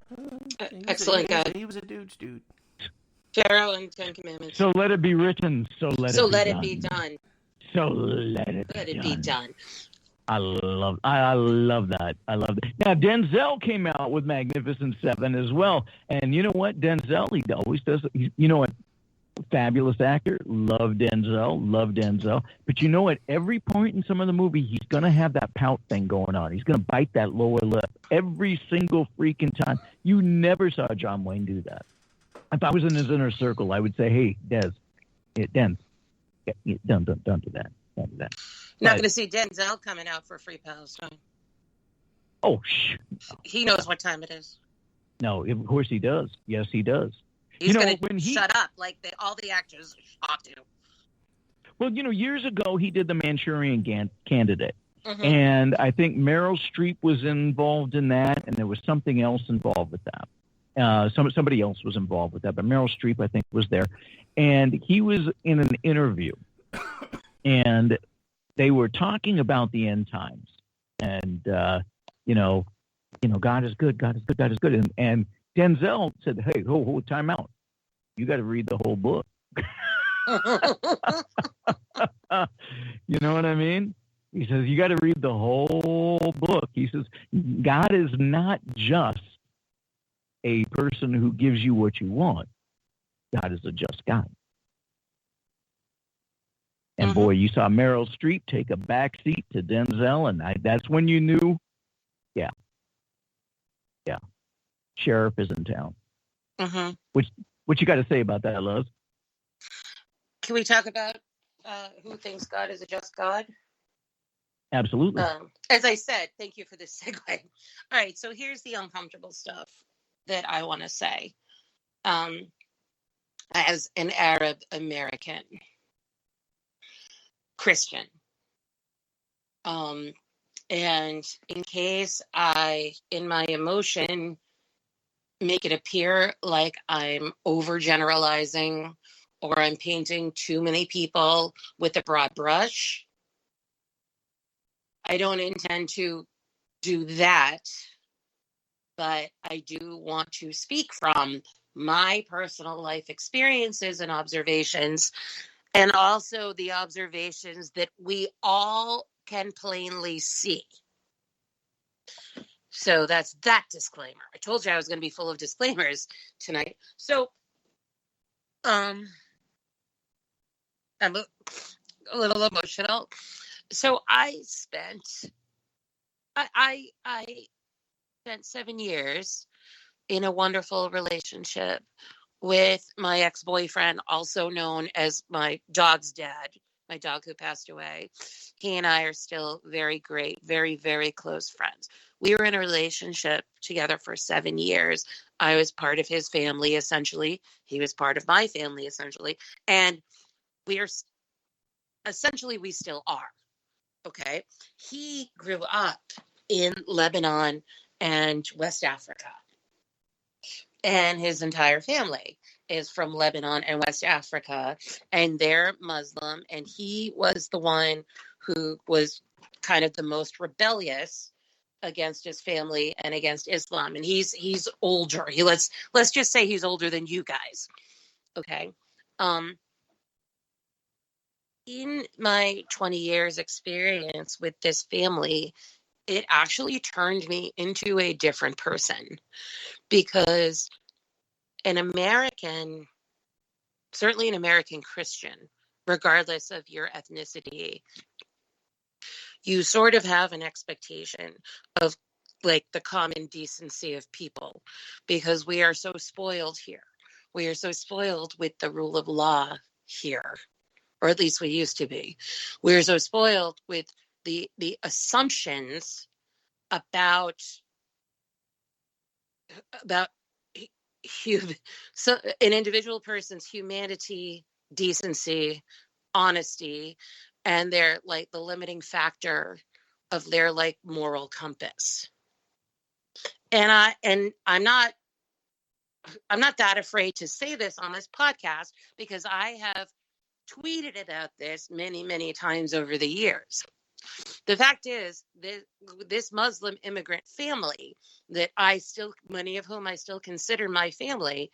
yeah, Excellent guy. He was a dude's dude. Pharaoh and Ten Commandments. So let it be written. So let it be done. So let it be done. I love that. I love that. Now Denzel came out with Magnificent Seven as well, and you know what? Denzel, he always does. You know what? Fabulous actor. Love Denzel. But you know, at every point in some of the movie, he's gonna have that pout thing going on. He's gonna bite that lower lip every single freaking time. You never saw John Wayne do that. If I was in his inner circle, I would say, "Hey, Denz, don't do that. Don't do that." Not going to see Denzel coming out for Free Palestine. Oh, he knows what time it is. No, of course he does. Yes, he does. He's going to shut up like all the actors ought to. Well, years ago he did the Manchurian Candidate, Mm-hmm. and I think Meryl Streep was involved in that, and there was something else involved with that. Somebody else was involved with that, but Meryl Streep, I think, was there, and he was in an interview. And they were talking about the end times, and God is good, God is good, God is good. And Denzel said, "Hey, hold time out. You got to read the whole book." You know what I mean? He says you got to read the whole book. He says God is not just a person who gives you what you want. God is a just God. And boy, you saw Meryl Streep take a back seat to Denzel, and that's when you knew, yeah, sheriff is in town. Mm-hmm. What you got to say about that, Luz? Can we talk about who thinks God is a just God? Absolutely. As I said, thank you for this segue. All right, so here's the uncomfortable stuff that I want to say. As an Arab American Christian. And in case I, in my emotion, make it appear like I'm overgeneralizing or I'm painting too many people with a broad brush, I don't intend to do that, but I do want to speak from my personal life experiences and observations, and also the observations that we all can plainly see. So that's that disclaimer. I told you I was going to be full of disclaimers tonight. So, I'm a little emotional. So I spent 7 years in a wonderful relationship with my ex-boyfriend, also known as my dog's dad, my dog who passed away. He and I are still very great, very, very close friends. We were in a relationship together for 7 years. I was part of his family, essentially. He was part of my family, essentially. And we still are. Okay. He grew up in Lebanon and West Africa. And his entire family is from Lebanon and West Africa, and they're Muslim. And he was the one who was kind of the most rebellious against his family and against Islam. And he's older. Let's just say he's older than you guys. Okay. In my 20 years experience with this family, it actually turned me into a different person, because an American, certainly an American Christian, regardless of your ethnicity, you sort of have an expectation of like the common decency of people, because we are so spoiled here. We are so spoiled with the rule of law here, or at least we used to be. We're so spoiled with the assumptions about so an individual person's humanity, decency, honesty, and their like the limiting factor of their like moral compass. And I'm not that afraid to say this on this podcast because I have tweeted about this many, many times over the years. The fact is that this Muslim immigrant family that many of whom I still consider my family,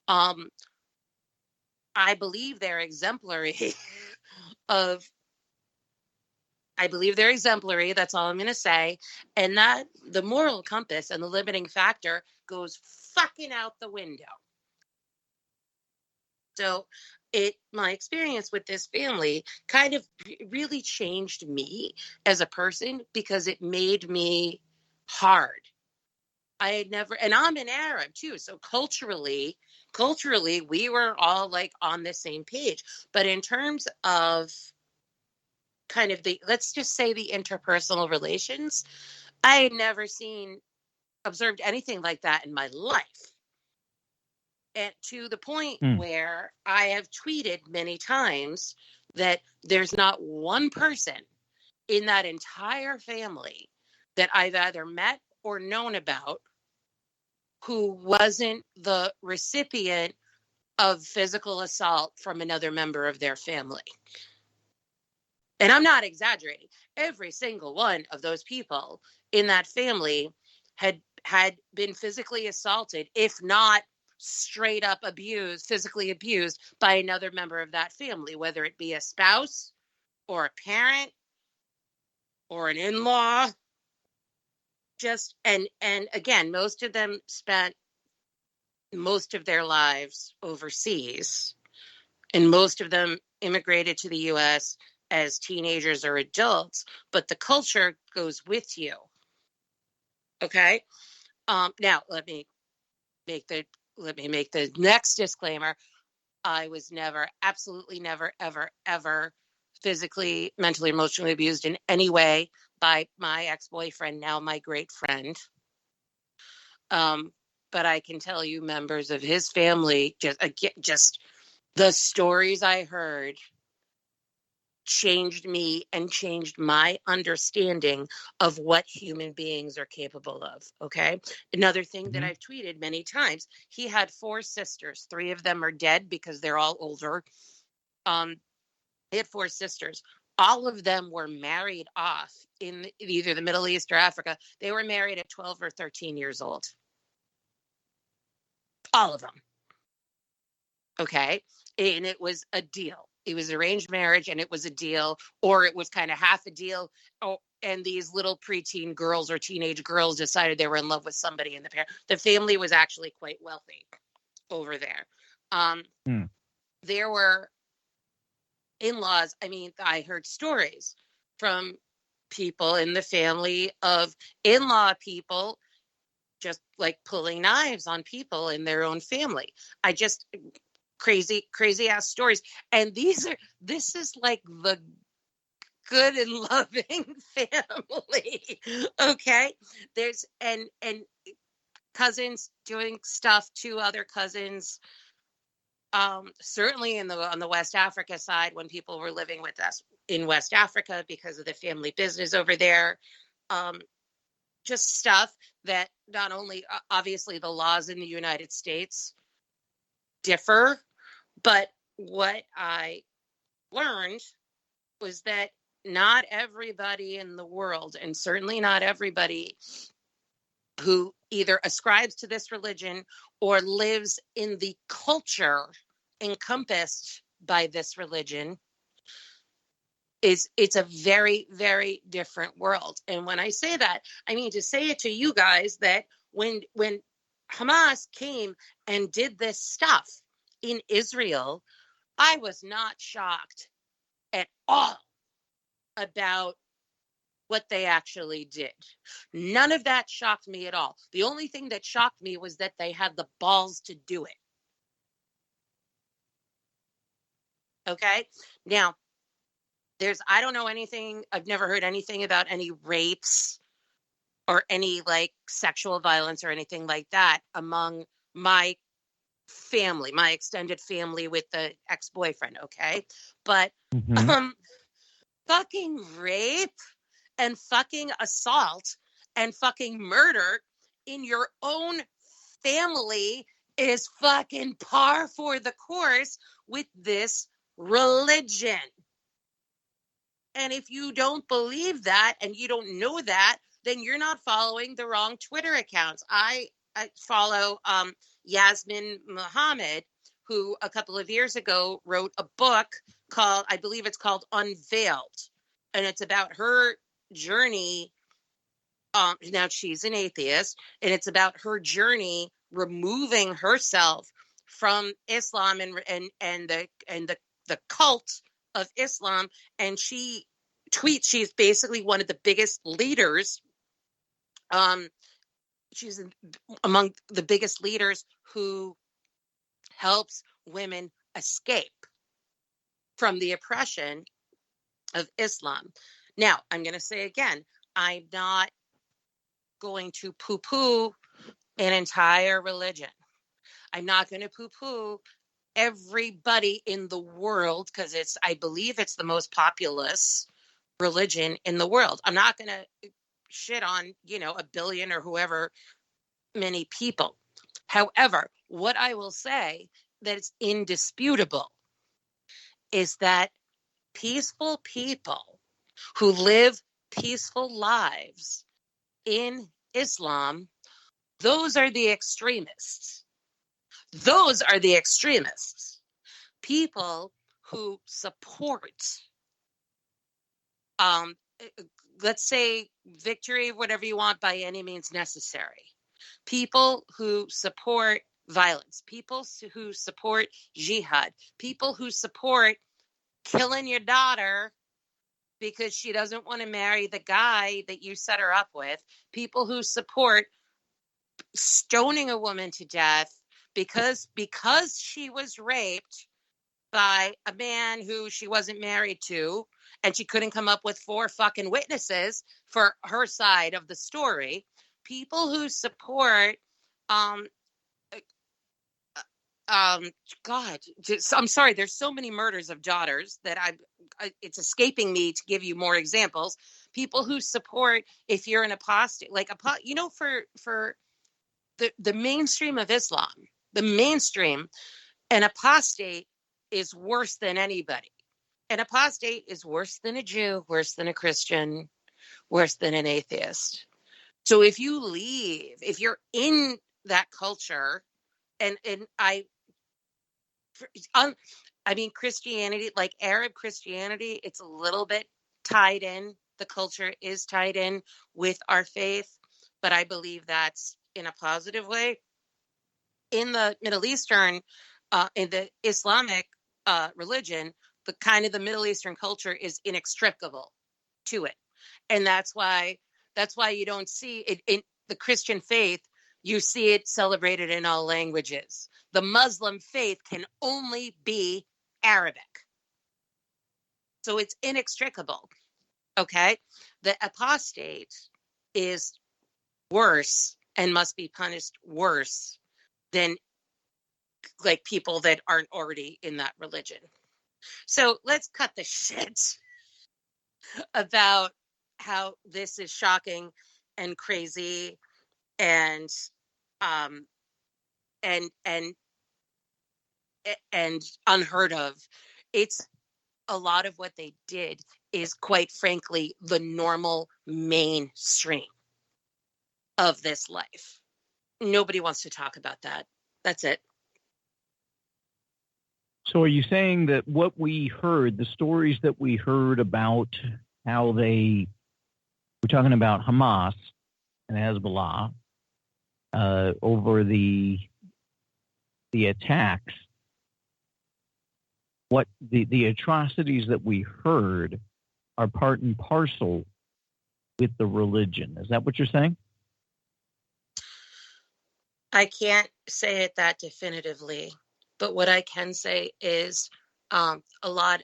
I believe they're exemplary That's all I'm going to say. And that the moral compass and the limiting factor goes fucking out the window. So my experience with this family kind of really changed me as a person because it made me hard. And I'm an Arab too. So culturally, we were all like on the same page. But in terms of kind of let's just say the interpersonal relations, I had never observed anything like that in my life. And to the point where I have tweeted many times that there's not one person in that entire family that I've either met or known about who wasn't the recipient of physical assault from another member of their family. And I'm not exaggerating. Every single one of those people in that family had been physically assaulted, if not straight up physically abused by another member of that family, whether it be a spouse or a parent or an in-law. And again, most of them spent most of their lives overseas, and most of them immigrated to the U.S. as teenagers or adults, but the culture goes with you. Okay. Now let me make the next disclaimer. I was absolutely never, ever, ever physically, mentally, emotionally abused in any way by my ex-boyfriend, now my great friend. But I can tell you, members of his family, just the stories I heard changed me and changed my understanding of what human beings are capable of. Okay. Another thing that I've tweeted many times, he had 4 sisters. 3 of them are dead because they're all older. He had 4 sisters. All of them were married off in either the Middle East or Africa. They were married at 12 or 13 years old. All of them. Okay. And it was a deal. It was arranged marriage, and it was a deal, or it was kind of half a deal. Oh, and these little preteen girls or teenage girls decided they were in love with somebody in the family was actually quite wealthy over there. There were in-laws. I mean, I heard stories from people in the family of in-law people just like pulling knives on people in their own family. Crazy ass stories. And this is like the good and loving family. Okay. There's and cousins doing stuff to other cousins. Certainly on the West Africa side, when people were living with us in West Africa because of the family business over there. Just stuff that not only obviously the laws in the United States differ, but what I learned was that not everybody in the world, and certainly not everybody who either ascribes to this religion or lives in the culture encompassed by this religion, it's a very, very different world. And when I say that, I mean to say it to you guys that when Hamas came and did this stuff in Israel, I was not shocked at all about what they actually did. None of that shocked me at all. The only thing that shocked me was that they had the balls to do it. Okay. Now, I don't know anything. I've never heard anything about any rapes or any like sexual violence or anything like that among my family, my extended family with the ex-boyfriend. Okay. But, fucking rape and fucking assault and fucking murder in your own family is fucking par for the course with this religion. And if you don't believe that and you don't know that, then you're not following the wrong Twitter accounts. I follow Yasmin Muhammad, who a couple of years ago wrote a book called, I believe it's called Unveiled. And it's about her journey. Now she's an atheist, and it's about her journey removing herself from Islam and the cult of Islam. And she tweets, she's basically one of the biggest leaders. She's among the biggest leaders who helps women escape from the oppression of Islam. Now, I'm going to say again, I'm not going to poo-poo an entire religion. I'm not going to poo-poo everybody in the world because I believe it's the most populous religion in the world. I'm not going to shit on, a billion or whoever many people. However, what I will say that is indisputable is that peaceful people who live peaceful lives in Islam, those are the extremists. Those are the extremists. People who support, let's say, victory, whatever you want, by any means necessary. People who support violence. People who support jihad. People who support killing your daughter because she doesn't want to marry the guy that you set her up with. People who support stoning a woman to death because she was raped by a man who she wasn't married to, and she couldn't come up with 4 fucking witnesses for her side of the story. People who support God, I'm sorry. There's so many murders of daughters that it's escaping me to give you more examples. People who support, if you're an apostate, like for the mainstream of Islam, the mainstream, an apostate is worse than anybody. An apostate is worse than a Jew, worse than a Christian, worse than an atheist. So if you're in that culture, and Christianity, like Arab Christianity, it's a little bit tied in. The culture is tied in with our faith, but I believe that's in a positive way. In the Middle Eastern, in the Islamic religion, the Middle Eastern culture is inextricable to it. And that's why you don't see it in the Christian faith. You see it celebrated in all languages. The Muslim faith can only be Arabic. So it's inextricable. Okay? The apostate is worse and must be punished worse than like people that aren't already in that religion. So let's cut the shit about how this is shocking and crazy and unheard of. It's a lot of what they did is, quite frankly, the normal mainstream of this life. Nobody wants to talk about that. That's it. So are you saying that what we heard, the stories that we heard about how we're talking about Hamas and Hezbollah over the attacks, what the atrocities that we heard are part and parcel with the religion? Is that what you're saying? I can't say it that definitively, but what I can say is a lot.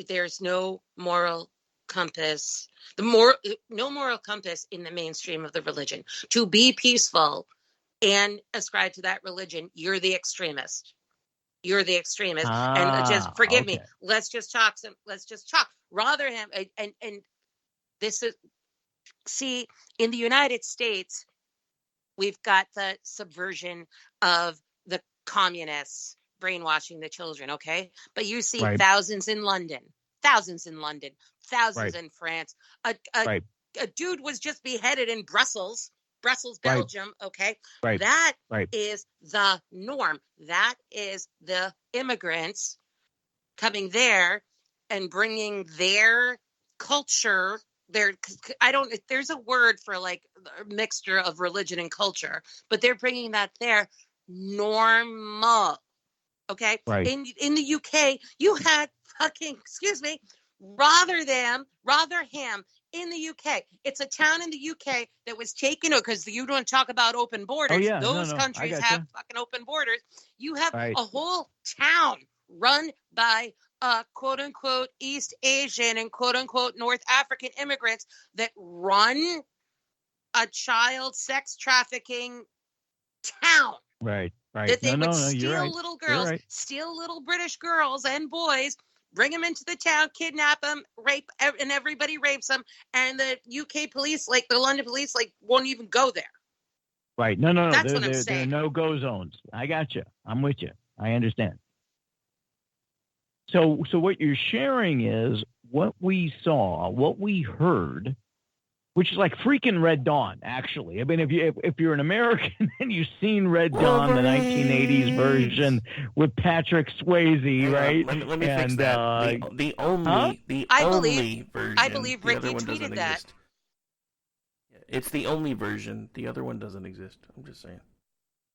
There's no moral compass. No moral compass in the mainstream of the religion. To be peaceful and ascribe to that religion, you're the extremist. You're the extremist. And just forgive me. Let's just talk. Rather him and this is see in the United States, we've got the subversion of the communists brainwashing the children. Okay, but you see thousands in London, thousands in France. A dude was just beheaded in Brussels, Belgium. Okay, that is the norm. That is the immigrants coming there and bringing their culture. There's a word for like a mixture of religion and culture, but they're bringing that there normal. Okay, in the UK, you had Rotherham in the UK. It's a town in the UK that was taken over because you don't talk about open borders. Those countries have fucking open borders. You have a whole town run by quote unquote East Asian and quote unquote North African immigrants that run a child sex trafficking town. That they would steal little girls, steal little British girls and boys, bring them into the town, kidnap them, rape, and everybody rapes them. And the UK police, like the London police, like won't even go there. No. That's what I'm saying. There are no-go zones. I got you. I'm with you. I understand. So what you're sharing is what we saw, what we heard, which is like freaking Red Dawn, actually. I mean, if you're an American and you've seen Red Dawn, the 1980s version with Patrick Swayze, right? Let me fix that. The only version. I believe Ricky tweeted that. Exist. It's the only version. The other one doesn't exist. I'm just saying.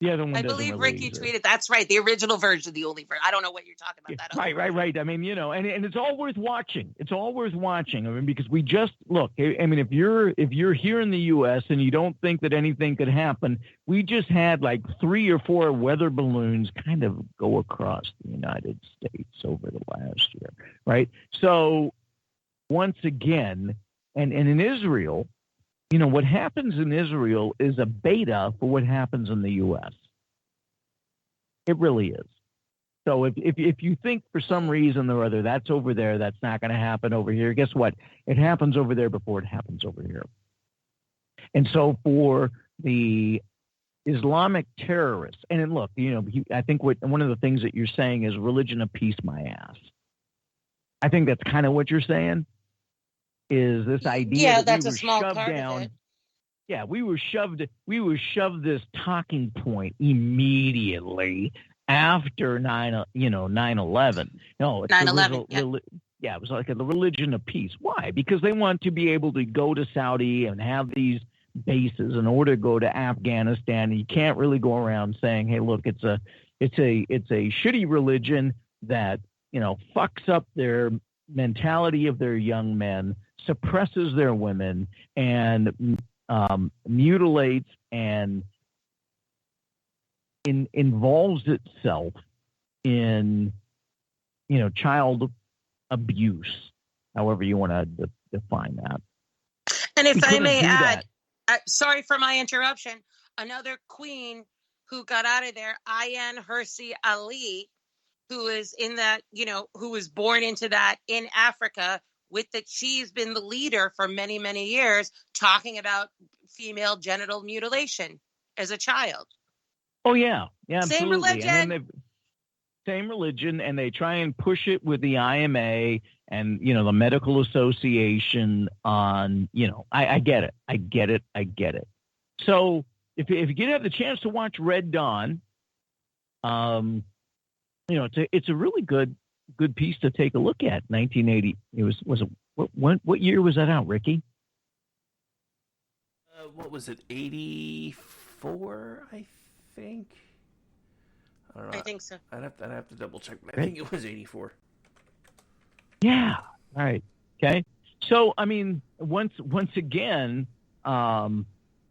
The other one I believe Ricky tweeted. That's right. The original version, the only version. I don't know what you're talking about. Right. I mean, and it's all worth watching. It's all worth watching. I mean, because we just look. I mean, if you're here in the U.S. and you don't think that anything could happen, we just had like 3 or 4 weather balloons kind of go across the United States over the last year, right? So once again, and in Israel. What happens in Israel is a beta for what happens in the U.S. It really is. So if you think for some reason or other that's over there, that's not going to happen over here, guess what? It happens over there before it happens over here. And so for the Islamic terrorists, and look, I think one of the things that you're saying is religion appease my ass. I think that's kind of what you're saying. Is this idea that that's we were a small shoved part down? Of it. Yeah, we were shoved this talking point immediately after 9/11. No, it's 9/11. It was like the religion of peace. Why? Because they want to be able to go to Saudi and have these bases in order to go to Afghanistan. And you can't really go around saying, "Hey, look, it's a shitty religion that fucks up their mentality of their young men, suppresses their women, and mutilates and involves itself in child abuse, however you want to define that." And if I may add, sorry for my interruption, another queen who got out of there, Ayaan Hirsi Ali, who is in that, who was born into that in Africa she's been the leader for many, many years talking about female genital mutilation as a child. Oh, yeah. Yeah, absolutely. Same religion. And they try and push it with the IMA and, the medical association on, I get it. So if you did have the chance to watch Red Dawn, it's a really good piece to take a look at. 1980. What year was that out, Ricky? What was it? 84, I think. I don't know. I think so. I'd have to double check, but I think it was 84. Yeah. All right. Okay. So I mean, once again, it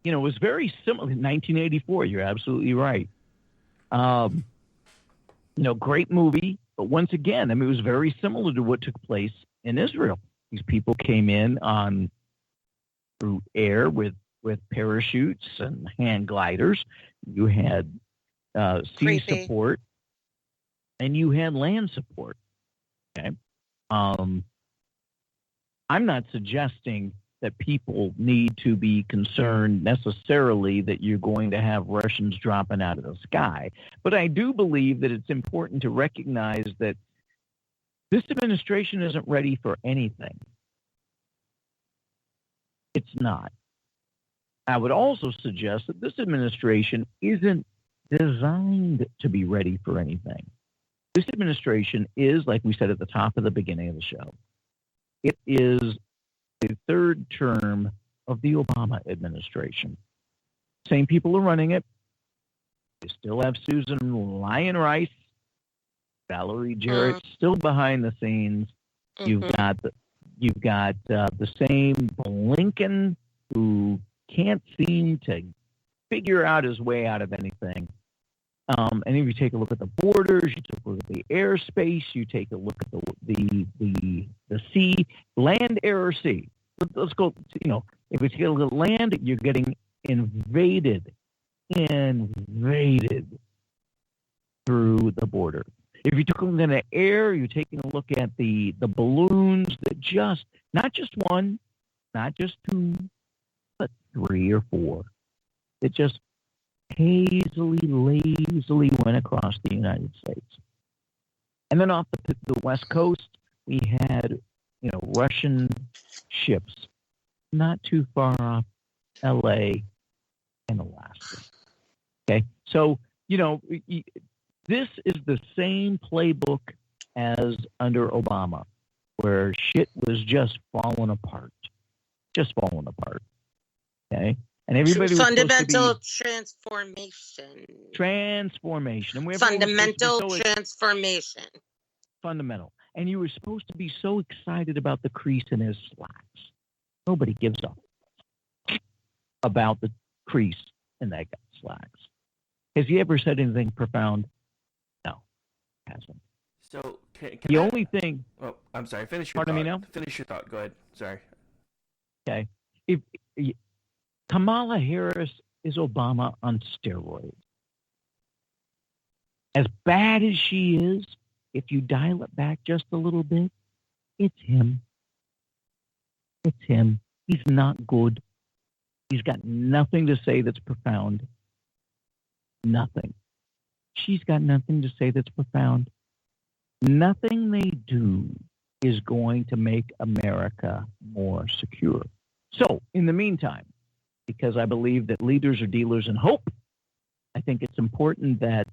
was very similar. 1984. You're absolutely right. Great movie. But once again, I mean, it was very similar to what took place in Israel. These people came in through air with parachutes and hand gliders. You had sea support, and you had land support. Okay, I'm not suggesting that people need to be concerned necessarily that you're going to have Russians dropping out of the sky, but I do believe that it's important to recognize that this administration isn't ready for anything. It's not. I would also suggest that this administration isn't designed to be ready for anything. This administration is, like we said at the top of the beginning of the show, it is the third term of the Obama administration. Same people are running it. You still have Susan Lyon Rice, Valerie Jarrett still behind the scenes. You've got the same Blinken who can't seem to figure out his way out of anything. And if you take a look at the borders, you take a look at the airspace, you take a look at the sea, land, air, or sea. Let's go. If we take a look at land, you're getting invaded through the border. If you took a look at the air, you're taking a look at the balloons that not just one, not just two, but 3 or 4. It just lazily went across the United States. And then off the West Coast, we had, Russian ships not too far off L.A. and Alaska. Okay? So, this is the same playbook as under Obama, where shit was just falling apart. Okay? And everybody was fundamental transformation. And fundamental transformation. Fundamental. And you were supposed to be so excited about the crease in his slacks. Nobody gives a about the crease in that guy's slacks. Has he ever said anything profound? No, he hasn't. So only thing. Oh, I'm sorry. Finish your Pardon thought. me now? Finish your thought. Go ahead. Sorry. Okay. If Kamala Harris is Obama on steroids. As bad as she is, if you dial it back just a little bit, it's him. It's him. He's not good. He's got nothing to say that's profound. Nothing. She's got nothing to say that's profound. Nothing they do is going to make America more secure. So, in the meantime, because I believe that leaders are dealers in hope, I think it's important that,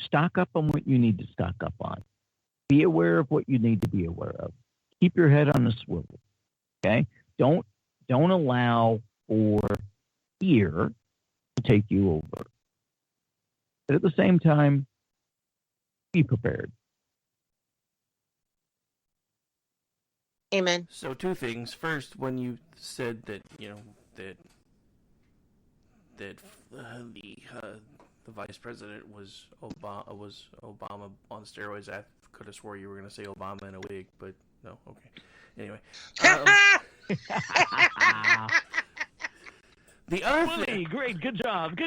stock up on what you need to stock up on. Be aware of what you need to be aware of. Keep your head on a swivel. Okay? Don't allow for fear to take you over. But at the same time, be prepared. Amen. So 2 things. First, when you said that the vice president was Obama on steroids, I could have swore you were going to say Obama in a wig, but no. Okay. Anyway. The other thing, great, good job.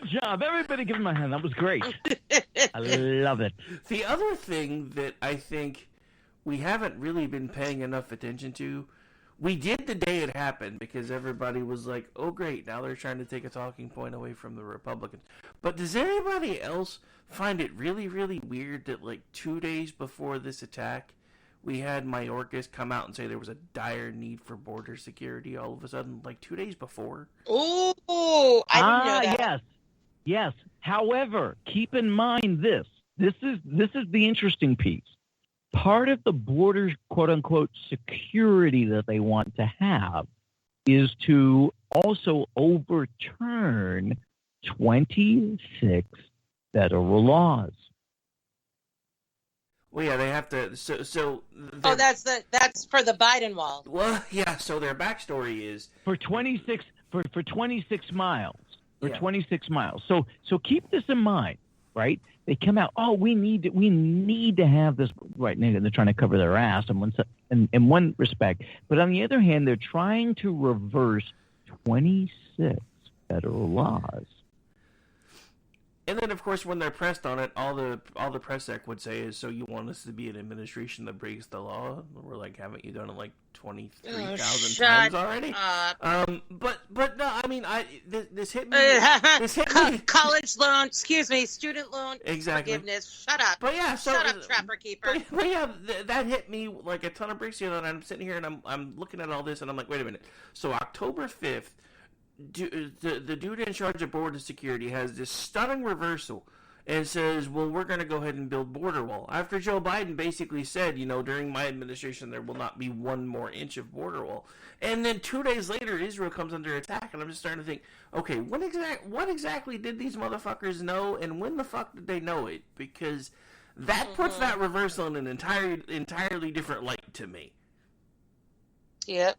Everybody give him a hand. That was great. I love it. The other thing that I think we haven't really been paying enough attention to, we did the day it happened because everybody was like, oh great, now they're trying to take a talking point away from the Republicans. But does anybody else find it really, really weird that 2 days before this attack, we had Mayorkas come out and say there was a dire need for border security all of a sudden, 2 days before? Oh, I didn't know that. Yes. However, keep in mind this. This is the interesting piece. Part of the border, quote-unquote, security that they want to have is to also overturn 26 federal laws. Well, yeah, they have to. So. That's for the Biden wall. Well, yeah. So their backstory is for 26 miles. For Yeah. 26 miles. So keep this in mind. right? They come out, oh, we need to have this, right? And they're trying to cover their ass in one respect. But on the other hand, they're trying to reverse 26 federal laws. And then, of course, when they're pressed on it, all the press sec would say is, so you want us to be an administration that breaks the law? We're like, haven't you done it like 23,000 times already? But no, I mean, this hit me. This hit me. College loan, excuse me, student loan Exactly. forgiveness. Shut up. But yeah, so, shut up, Trapper Keeper. But yeah, that hit me like a ton of bricks here. And I'm sitting here and I'm looking at all this and I'm like, wait a minute. So October 5th. The dude in charge of border security has this stunning reversal and says, well, we're going to go ahead and build border wall. After Joe Biden basically said, during my administration, there will not be one more inch of border wall. And then 2 days later, Israel comes under attack. And I'm just starting to think, okay, what exactly did these motherfuckers know? And when the fuck did they know it? Because that puts that reversal in an entirely different light to me. Yep.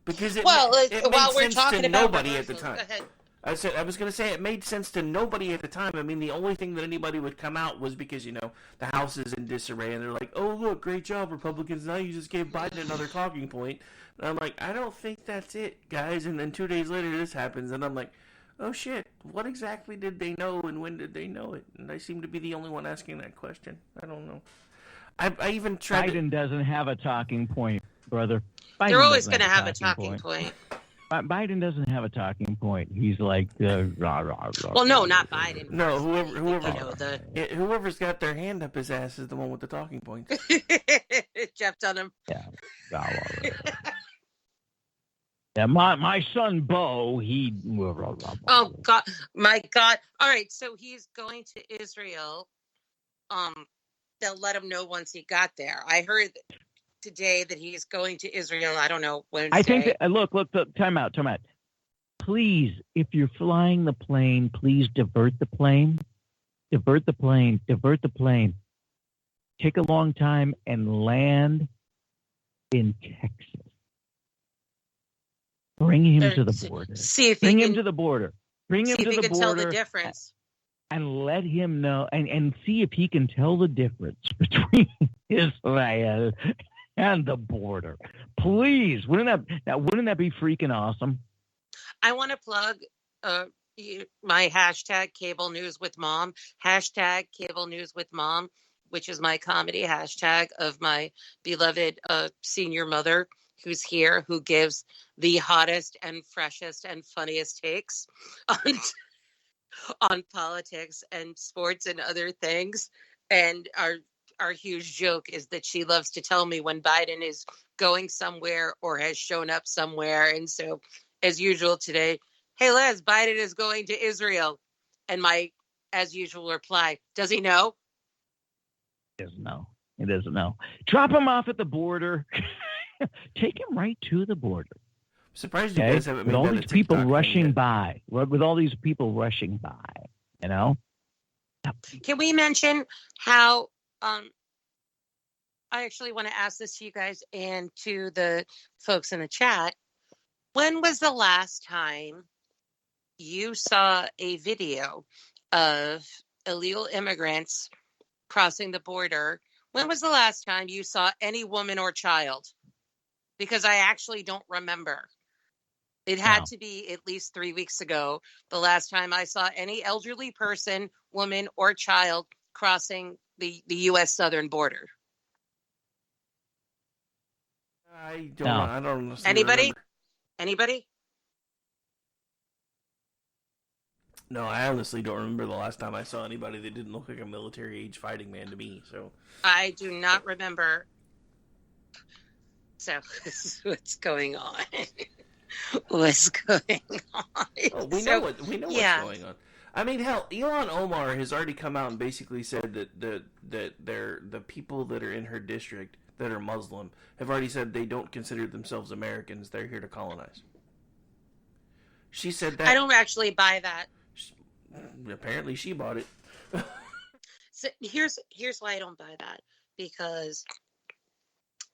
Because it while made we're sense talking to about nobody at the time. Go ahead. I was going to say it made sense to nobody at the time. I mean, the only thing that anybody would come out was because, the House is in disarray, and they're like, oh, look, great job, Republicans. Now you just gave Biden another talking point. And I'm like, I don't think that's it, guys. And then 2 days later, this happens, and I'm like, oh, shit, what exactly did they know, and when did they know it? And I seem to be the only one asking that question. I don't know. I even tried Biden doesn't have a talking point, brother. They're always going to have a talking point. Biden doesn't have a talking point. He's like rah, rah, rah. Well, no, not Biden. No, whoever's got their hand up his ass is the one with the talking points. Jeff Dunham. Yeah. Yeah, my son Bo, he. Oh God, my God! All right, so he's going to Israel. They'll let him know once he got there. I heard today that he's going to Israel. I don't know when. I think that, look, time out. Please, if you're flying the plane, please divert the plane. Take a long time and land in Texas. Bring him to the border. Bring him to the border. Bring him to the border. Tell the difference. And let him know, and see if he can tell the difference between Israel and the border. Please, wouldn't that be freaking awesome? I want to plug my hashtag Cable News with Mom, hashtag Cable News with Mom, which is my comedy hashtag of my beloved senior mother who's here, who gives the hottest and freshest and funniest takes on politics and sports and other things. And our huge joke is that she loves to tell me when Biden is going somewhere or has shown up somewhere. And so, as usual today, hey, Liz, Biden is going to Israel. And my, as usual, reply, does he know? He doesn't know. Drop him off at the border. Take him right to the border. Surprised you guys haven't made that all these people rushing by. With all these people rushing by, Can we mention how I actually want to ask this to you guys and to the folks in the chat. When was the last time you saw a video of illegal immigrants crossing the border? When was the last time you saw any woman or child? Because I actually don't remember. It had to be at least 3 weeks ago, the last time I saw any elderly person, woman, or child crossing the U.S. southern border. I don't Anybody? remember. Anybody? No, I honestly don't remember the last time I saw anybody that didn't look like a military-age fighting man to me. So I do not remember. So this is what's going on. What's going on? Oh, we know what's going on. I mean, hell, Ilhan Omar has already come out and basically said that the people that are in her district that are Muslim have already said they don't consider themselves Americans. They're here to colonize. She said that. I don't actually buy that. Apparently, she bought it. So here's why I don't buy that, because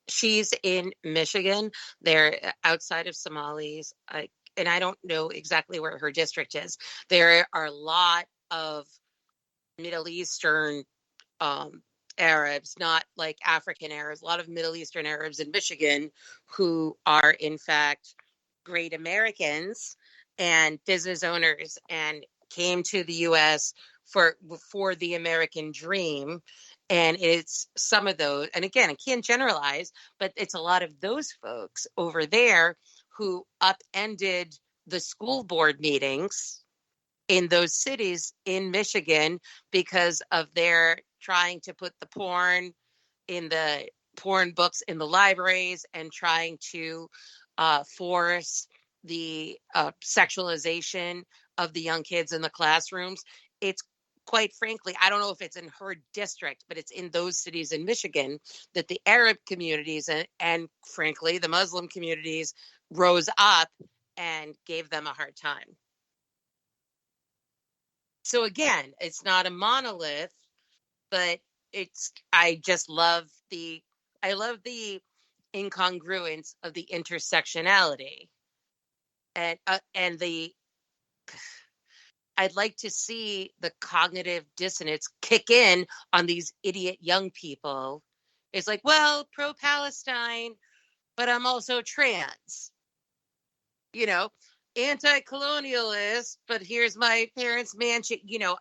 she's in Michigan. They're outside of Somalis. And I don't know exactly where her district is. There are a lot of Middle Eastern Arabs, not like African Arabs, a lot of Middle Eastern Arabs in Michigan who are in fact great Americans and business owners and came to the US for the American dream. And it's some of those, and again, I can't generalize, but it's a lot of those folks over there who upended the school board meetings in those cities in Michigan because of their trying to put the porn in the porn books in the libraries and trying to force the sexualization of the young kids in the classrooms. It's quite frankly, I don't know if it's in her district, but it's in those cities in Michigan that the Arab communities and frankly, the Muslim communities rose up and gave them a hard time. So again, it's not a monolith, but I love the incongruence of the intersectionality and I'd like to see the cognitive dissonance kick in on these idiot young people. It's like, well, pro-Palestine, but I'm also trans. Anti-colonialist, but here's my parents' mansion.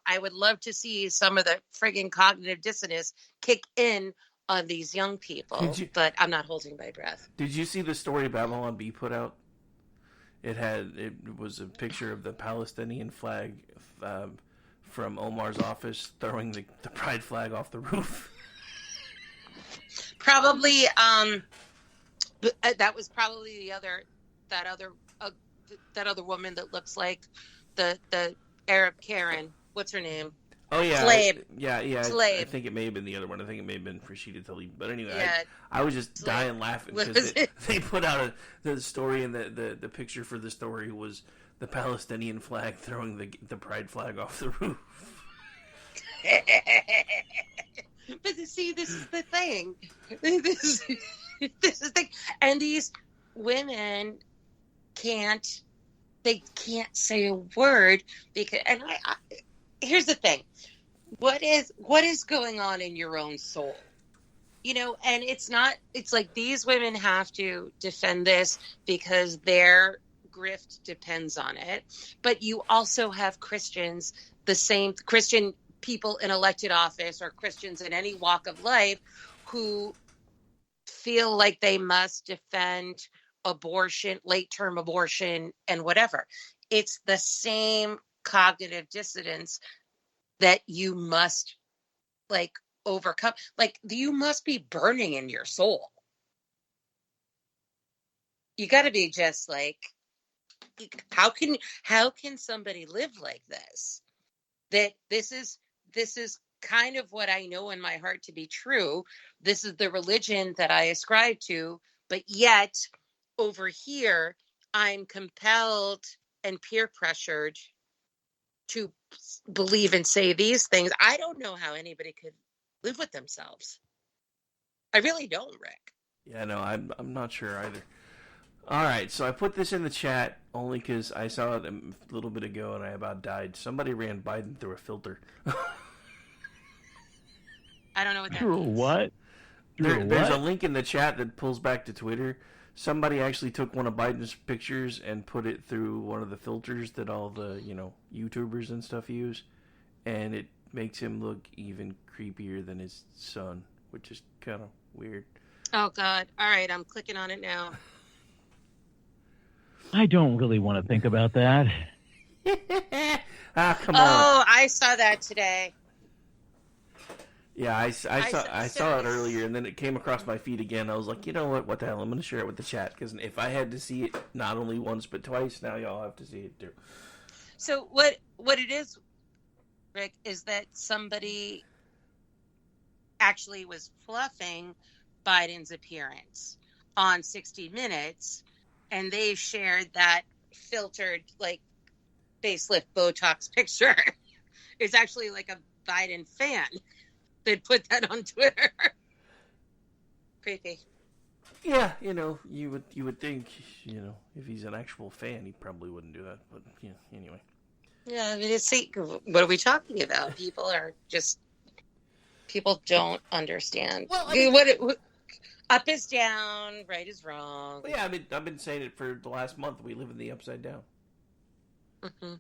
I would love to see some of the friggin' cognitive dissonance kick in on these young people, but I'm not holding my breath. Did you see the story Babylon Bee put out? It was a picture of the Palestinian flag from Omar's office throwing the pride flag off the roof. Probably, that was probably that other woman that looks like the Arab Karen. What's her name? Oh yeah, Tlaib. I think it may have been the other one. I think it may have been Rashida Tlaib. But anyway, yeah. I was just dying laughing because they put out the story, and the picture for the story was the Palestinian flag throwing the pride flag off the roof. But see, this is the thing. This is the thing, and these women can't say a word because, and I here's the thing. What is going on in your own soul? And it's like these women have to defend this because their grift depends on it. But you also have Christians, the same Christian people in elected office or Christians in any walk of life who feel like they must defend abortion, late-term abortion, and whatever. It's the same cognitive dissonance that you must overcome. You must be burning in your soul. You got to be just how can somebody live like this? That this is kind of what I know in my heart to be true. This is the religion that I ascribe to, but yet over here I'm compelled and peer pressured to believe and say these things. I don't know how anybody could live with themselves. I really don't, Rick. Yeah, no, I'm not sure either. All right, so I put this in the chat only because I saw it a little bit ago and I about died. Somebody ran Biden through a filter. I don't know what that Through means. What? There's a link in the chat that pulls back to Twitter. Somebody actually took one of Biden's pictures and put it through one of the filters that all the, YouTubers and stuff use. And it makes him look even creepier than his son, which is kind of weird. Oh, God. All right, I'm clicking on it now. I don't really want to think about that. Come on. Oh, I saw that today. Yeah, I saw it earlier, and then it came across my feed again. I was like, you know what? What the hell? I'm going to share it with the chat, because if I had to see it not only once but twice, now y'all have to see it too. So what it is, Rick, is that somebody actually was fluffing Biden's appearance on 60 Minutes, and they shared that filtered, facelift Botox picture. It's actually like a Biden fan. They'd put that on Twitter. Creepy. Yeah, you would think, if he's an actual fan, he probably wouldn't do that. But yeah, anyway. Yeah, I mean, what are we talking about? People don't understand. Well, I mean, what up is down, right is wrong. Well, yeah, I've been saying it for the last month. We live in the upside down. Mm-hmm.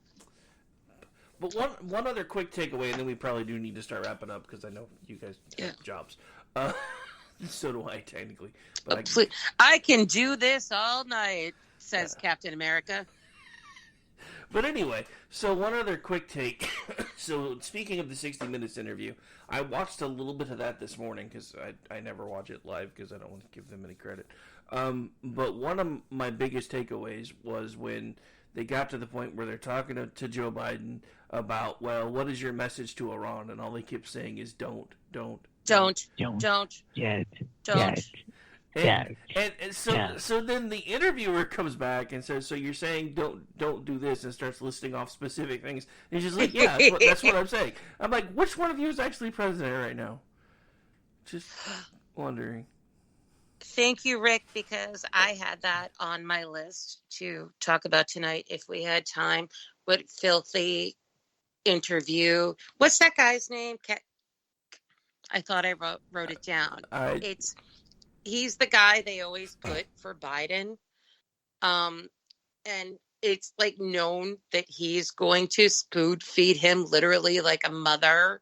But one other quick takeaway, and then we probably do need to start wrapping up because I know you guys have jobs. So do I, technically. But I can do this all night, says Captain America. But anyway, so one other quick take. So speaking of the 60 Minutes interview, I watched a little bit of that this morning because I never watch it live because I don't want to give them any credit. But one of my biggest takeaways was when they got to the point where they're talking to Joe Biden about, well, what is your message to Iran? And all they kept saying is don't. And so then the interviewer comes back and says, so you're saying don't do this, and starts listing off specific things. And he's just like, yeah, that's what I'm saying. I'm like, which one of you is actually president right now? Just wondering. Thank you, Rick, because I had that on my list to talk about tonight if we had time. What filthy interview. What's that guy's name? I thought I wrote it down. He's the guy they always put for Biden. And it's like known that he's going to spoon feed him literally like a mother,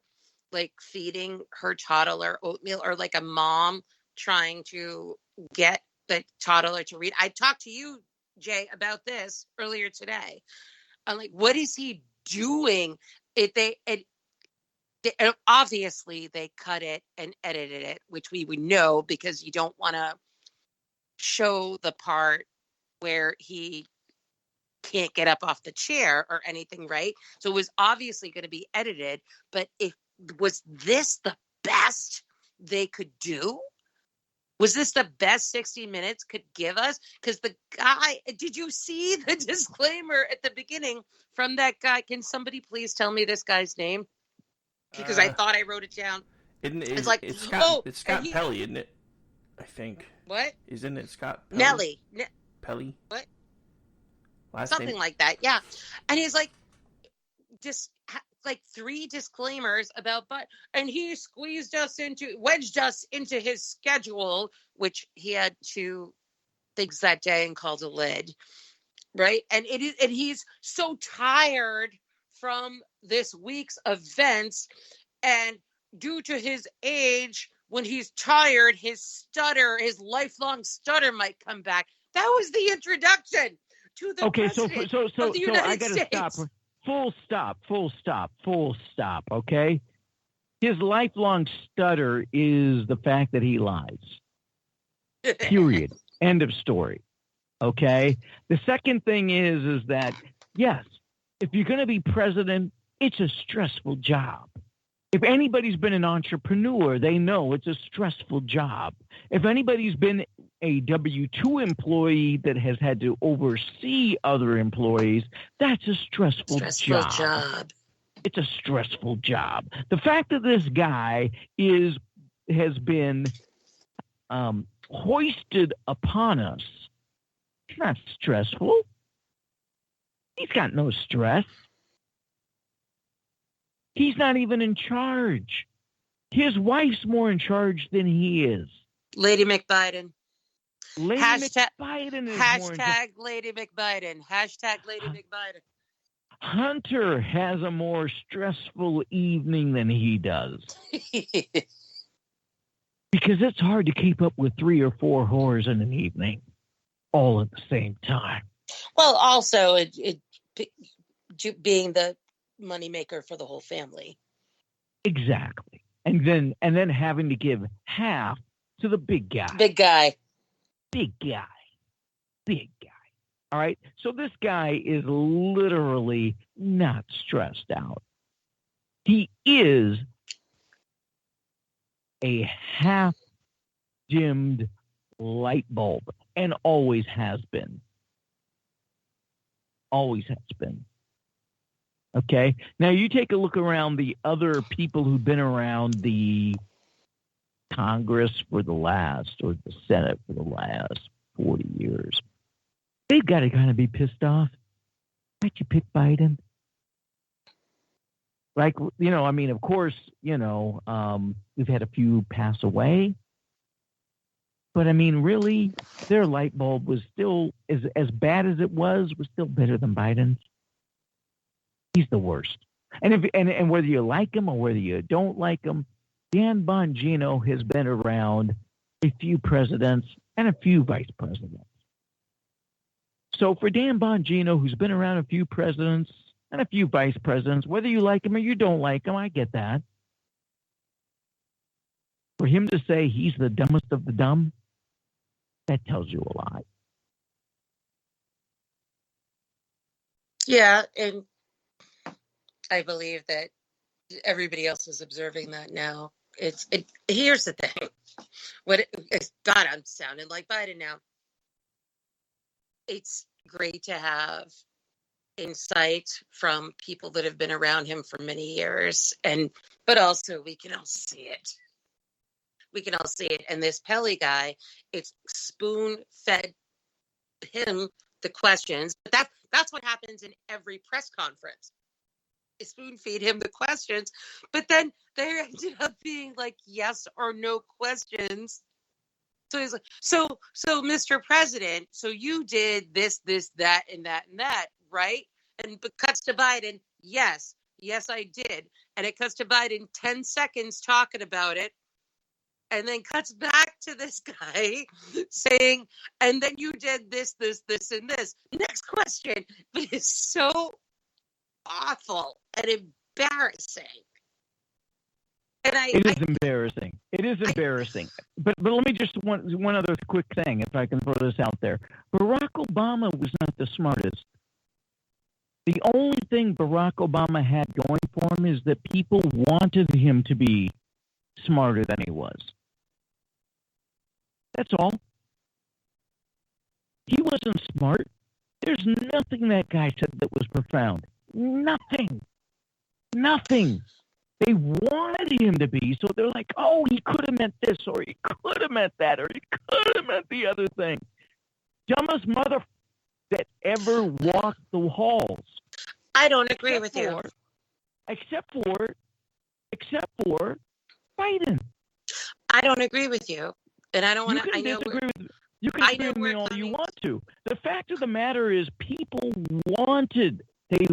like feeding her toddler oatmeal, or like a mom trying to get the toddler to read. I talked to you, Jay, about this earlier today. I'm like, what is he doing? Obviously they cut it and edited it, which we would know because you don't want to show the part where he can't get up off the chair or anything, right? So it was obviously going to be edited, but was this the best they could do? Was this the best 60 Minutes could give us? Because the guy, did you see the disclaimer at the beginning from that guy? Can somebody please tell me this guy's name? Because I thought I wrote it down. It's Scott Pelley, isn't it? I think. What? Isn't it Scott Pelley? Nelly. Pelley? What? Something name? Like that, yeah. And he's like, just like 3 disclaimers about, and he wedged us into his schedule, which he had 2 things that day and called a lid, right? And he's so tired from this week's events, and due to his age, when he's tired, his lifelong stutter might come back. That was the introduction to the president of the United States. I gotta stop. Full stop. Okay, his lifelong stutter is the fact that he lies. Period. End of story. Okay. The second thing is that yes, if you're going to be president, it's a stressful job. If anybody's been an entrepreneur, they know it's a stressful job. If anybody's been a W-2 employee that has had to oversee other employees, that's a stressful job. It's a stressful job. The fact that this guy has been hoisted upon us, it's not stressful. He's got no stress. He's not even in charge. His wife's more in charge than he is. Lady McBiden. McBiden is hashtag Lady McBiden. Hashtag Lady McBiden. Hunter has a more stressful evening than he does. Because it's hard to keep up with 3 or 4 whores in an evening, all at the same time. Well, also it being the moneymaker for the whole family. Exactly. And then having to give half to the big guy. Big guy. All right. So this guy is literally not stressed out. He is a half-dimmed light bulb and always has been. Okay. Now you take a look around the other people who've been around the Congress or the Senate for the last 40 years. They've got to kind of be pissed off. Why'd you pick Biden? Like, I mean, of course, we've had a few pass away. But I mean, really, their light bulb was still as bad as it was still better than Biden's. He's the worst. And whether you like him or whether you don't like him, Dan Bongino has been around a few presidents and a few vice presidents. So for Dan Bongino, who's been around a few presidents and a few vice presidents, whether you like him or you don't like him, I get that. For him to say he's the dumbest of the dumb, that tells you a lot. Yeah, and I believe that everybody else is observing that now. Here's the thing. God, I'm sounding like Biden now. It's great to have insight from people that have been around him for many years, but also we can all see it. We can all see it. And this Pele guy, it's spoon-fed him the questions. But that's what happens in every press conference. They spoon-feed him the questions, but then they ended up being like yes or no questions. So he's like, so Mr. President, so you did this, that, and that, and that, right? And but cuts to Biden, yes, I did. And it cuts to Biden 10 seconds talking about it. And then cuts back to this guy saying, and then you did this, and this. Next question. But it's so awful and embarrassing. And it is embarrassing. It is embarrassing. But let me just one other quick thing, if I can throw this out there. Barack Obama was not the smartest. The only thing Barack Obama had going for him is that people wanted him to be smarter than he was. That's all. He wasn't smart. There's nothing that guy said that was profound. Nothing. They wanted him to be, so they're like, oh, he could have meant this, or he could have meant that, or he could have meant the other thing. Dumbest mother that ever walked the halls. I don't agree with you. Except for Biden. I don't agree with you. And I don't want to. You can disagree with me all you want to. The fact of the matter is, people wanted, they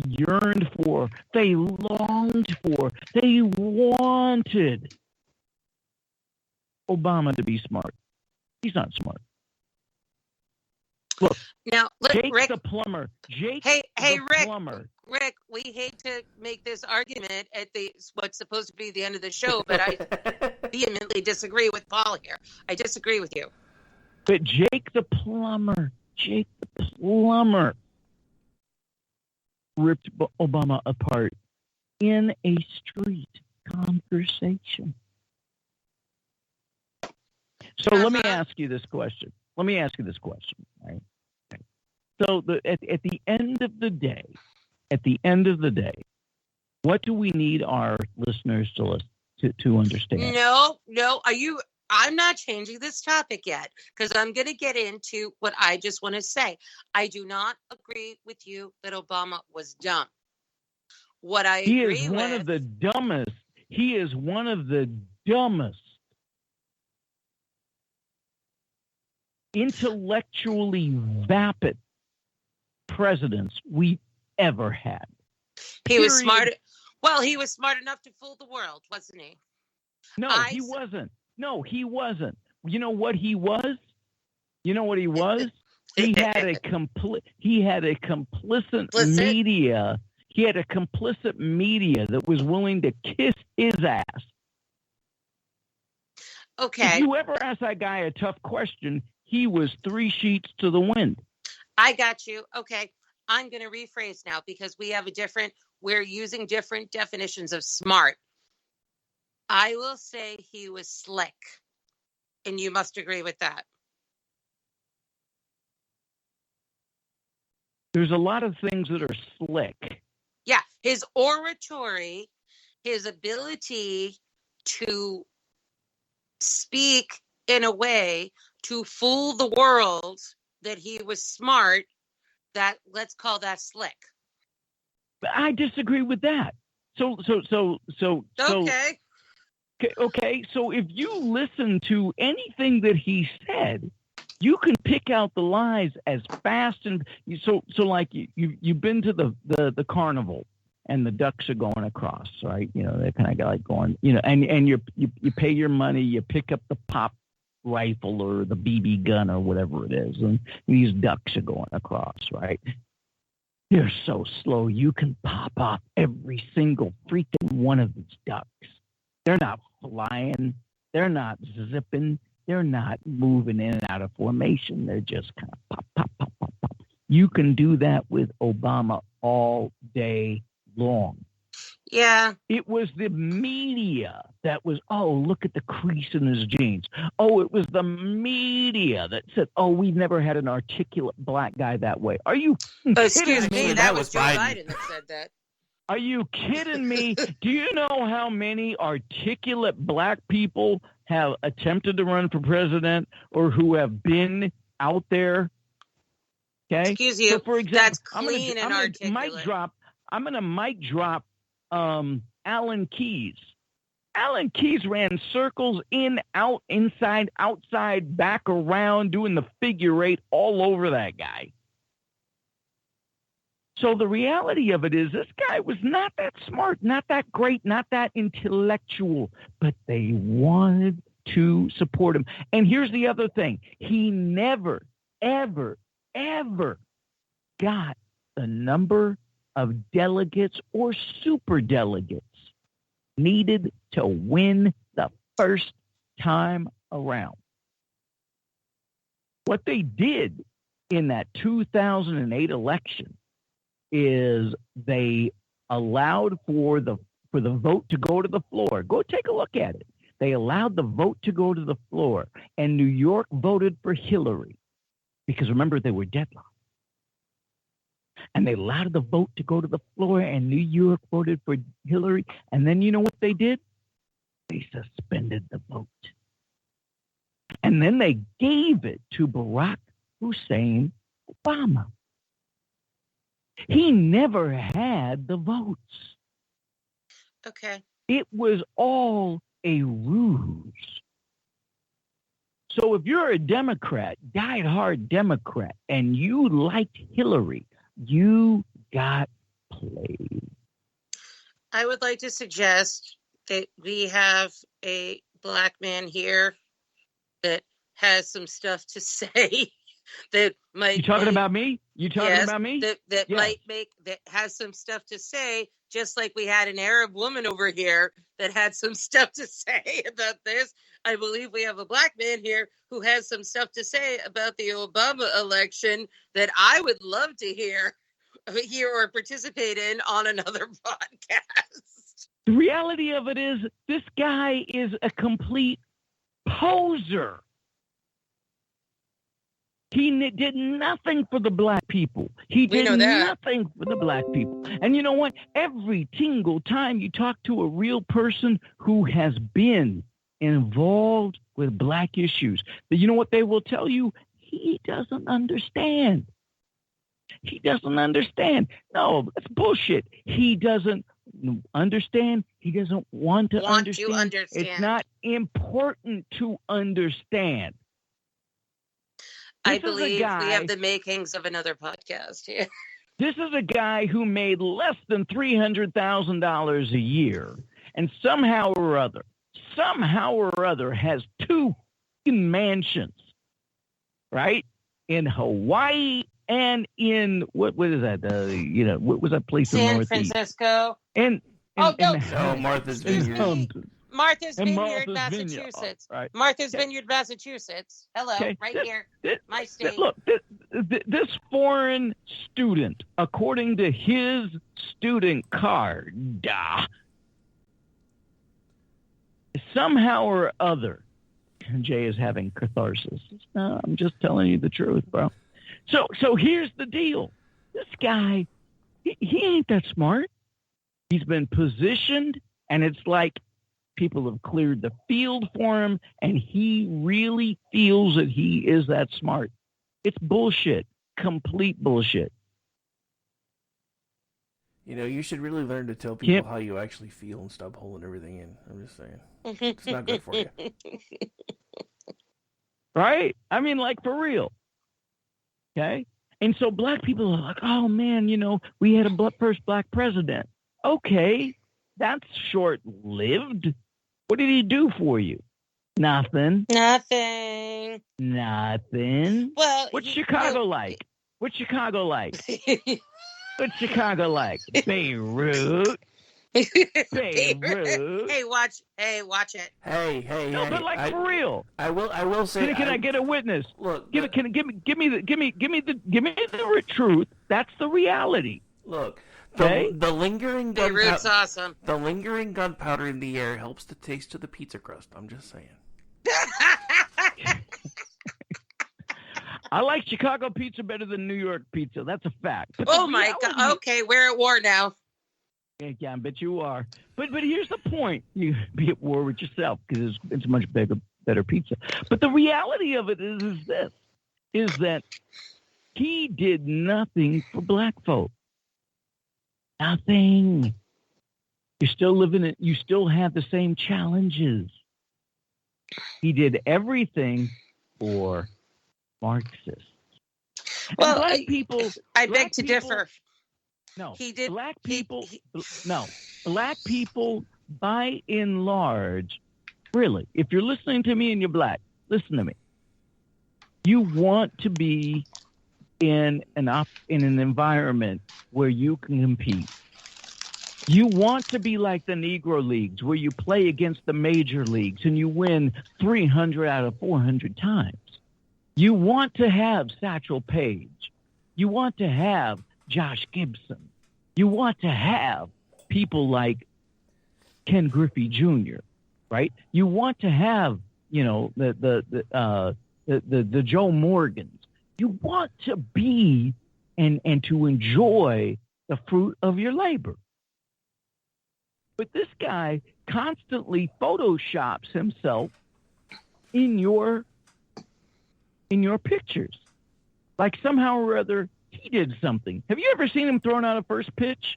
yearned for, they longed for, they wanted Obama to be smart. He's not smart. Look, now, Jake Rick, the plumber. Rick, plumber. Rick, we hate to make this argument at what's supposed to be the end of the show, but I vehemently disagree with Paul here. I disagree with you. But Jake the plumber ripped Obama apart in a street conversation. So let me ask you this question. Right? Okay. So at the end of the day, what do we need our listeners to understand? No. I'm not changing this topic yet because I'm going to get into what I just want to say. I do not agree with you that Obama was dumb. What I agree with... He is one of the dumbest. He is one of the dumbest, intellectually vapid presidents we ever had. He was smart. Well, he was smart enough to fool the world, wasn't he? No, he wasn't. You know what he was? He had a complicit media. He had a complicit media that was willing to kiss his ass. Okay. If you ever ask that guy a tough question, he was 3 sheets to the wind. I got you. Okay. I'm going to rephrase now because we're using different definitions of smart. I will say he was slick, and you must agree with that. There's a lot of things that are slick. Yeah, his oratory, his ability to speak in a way to fool the world that he was smart, that let's call that slick. I disagree with that. So. Okay. Okay, so if you listen to anything that he said, you can pick out the lies as fast and so like you've been to the carnival and the ducks are going across, right? You know, they're kind of like going, you know, and you pay your money, you pick up the pop rifle or the BB gun or whatever it is, and these ducks are going across, right? They're so slow, you can pop off every single freaking one of these ducks. They're not flying. They're not zipping. They're not moving in and out of formation. They're just kind of pop, pop, pop, pop, pop. You can do that with Obama all day long. Yeah. It was the media that was, oh, look at the crease in his jeans. Oh, it was the media that said, oh, we've never had an articulate black guy that way. Are you Excuse me, me? that was Joe Biden that said that. Are you kidding me? Do you know how many articulate black people have attempted to run for president or who have been out there? Okay. Excuse you. So for example, that's clean and articulate. I'm going to mic drop Alan Keyes. Alan Keyes ran circles in, out, inside, outside, back, around, doing the figure eight all over that guy. So the reality of it is this guy was not that smart, not that great, not that intellectual, but they wanted to support him. And here's the other thing. He never, ever, ever got the number of delegates or super delegates needed to win the first time around. What they did in that 2008 election is they allowed for the vote to go to the floor. Go take a look at it. They allowed the vote to go to the floor, and New York voted for Hillary because remember they were deadlocked. And they allowed the vote to go to the floor, and New York voted for Hillary. And then you know what they did? They suspended the vote. And then they gave it to Barack Hussein Obama. He never had the votes. Okay. It was all a ruse. So if you're a Democrat, diehard Democrat, and you liked Hillary, you got played. I would like to suggest that we have a black man here that has some stuff to say that might. You talking about me? You talking about me? That yes. Might make that has some stuff to say, just like we had an Arab woman over here that had some stuff to say about this. I believe we have a black man here who has some stuff to say about the Obama election that I would love to hear or participate in on another podcast. The reality of it is this guy is a complete poser. He did nothing for the black people. He did nothing for the black people. And you know what? Every single time you talk to a real person who has been involved with black issues, you know what they will tell you? He doesn't understand. He doesn't understand. No, that's bullshit. He doesn't understand. He doesn't want to understand. It's not important to understand. I believe we have the makings of another podcast here. This is a guy who made less than $300,000 a year, and somehow or other has two mansions, right? In Hawaii and in what is that? What was that place in Northeast? San Francisco. Martha's Vineyard. Martha's Vineyard, Massachusetts. Right. Martha's Vineyard, Massachusetts. Hello, here, my state. Look, this foreign student, according to his student card, somehow or other, Jay is having catharsis. No, I'm just telling you the truth, bro. So here's the deal. This guy, he ain't that smart. He's been positioned, and it's like people have cleared the field for him, and he really feels that he is that smart. It's bullshit. Complete bullshit. You know, you should really learn to tell people how you actually feel and stop holding everything in. I'm just saying. It's not good for you. Right? I mean, like, for real. Okay? And so black people are like, oh, man, you know, we had a first black president. Okay, that's short-lived. What did he do for you? Nothing. Nothing. Well, what's Chicago like? What's Chicago like? What's Chicago like? Beirut. Beirut. Hey, watch it. Hey. No, but like, for real. I will say. Can I get a witness? Look. Give me the truth. That's the reality. Look. Okay? The lingering Beirut's awesome. The lingering gunpowder in the air helps the taste of the pizza crust. I'm just saying. I like Chicago pizza better than New York pizza. That's a fact. But oh my God! Okay, we're at war now. Yeah, I bet you are. But here's the point: you be at war with yourself because it's much better pizza. But the reality of it is that he did nothing for black folk. Nothing. You're still living it. You still have the same challenges. He did everything for Marxists. Well, black people. I beg to differ. No, he did. Black people. No, black people, by and large, really. If you're listening to me and you're black, listen to me. You want to be in an environment where you can compete. You want to be like the Negro Leagues, where you play against the major leagues and you win 300 out of 400 times. You want to have Satchel Paige. You want to have Josh Gibson. You want to have people like Ken Griffey Jr., right? You want to have, you know, the Joe Morgans. You want to be and to enjoy the fruit of your labor. But this guy constantly photoshops himself in your pictures. Like somehow or other, he did something. Have you ever seen him throwing out a first pitch?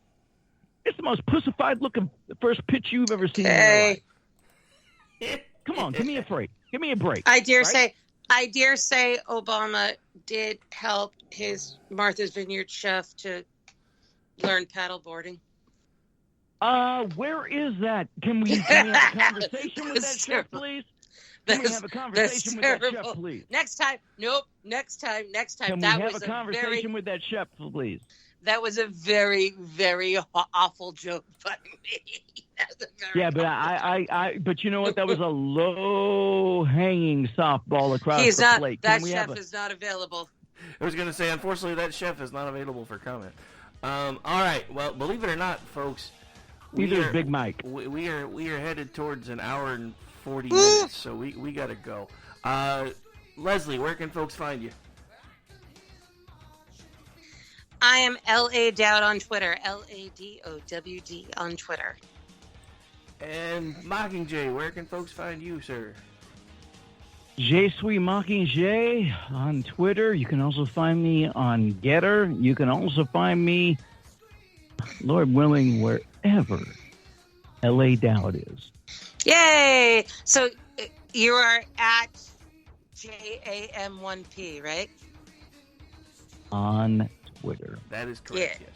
It's the most pussified looking first pitch you've ever seen in your life. Come on, give me a break. Give me a break. I dare say Obama did help his Martha's Vineyard chef to learn paddleboarding. Where is that? Can we have a conversation with that chef, please? Can we have a conversation with that chef, please? Next time. Nope. Next time. Can we have a conversation with that chef, please? That was a very, very awful joke by me. Yeah, but but you know what? That was a low-hanging softball across the plate. That chef is not available. I was going to say, unfortunately, that chef is not available for comment. All right. Well, believe it or not, folks, neither is Big Mike. We are headed towards an hour and 40 minutes, so we got to go. Leslie, where can folks find you? I am L.A. Dowd on Twitter. LADOWD on Twitter. And Mockingjay, where can folks find you, sir? Je suis Mockingjay on Twitter. You can also find me on Getter. You can also find me, Lord willing, wherever L.A. Dowd is. Yay! So you are at JAM1P, right? On Twitter. That is correct, yes.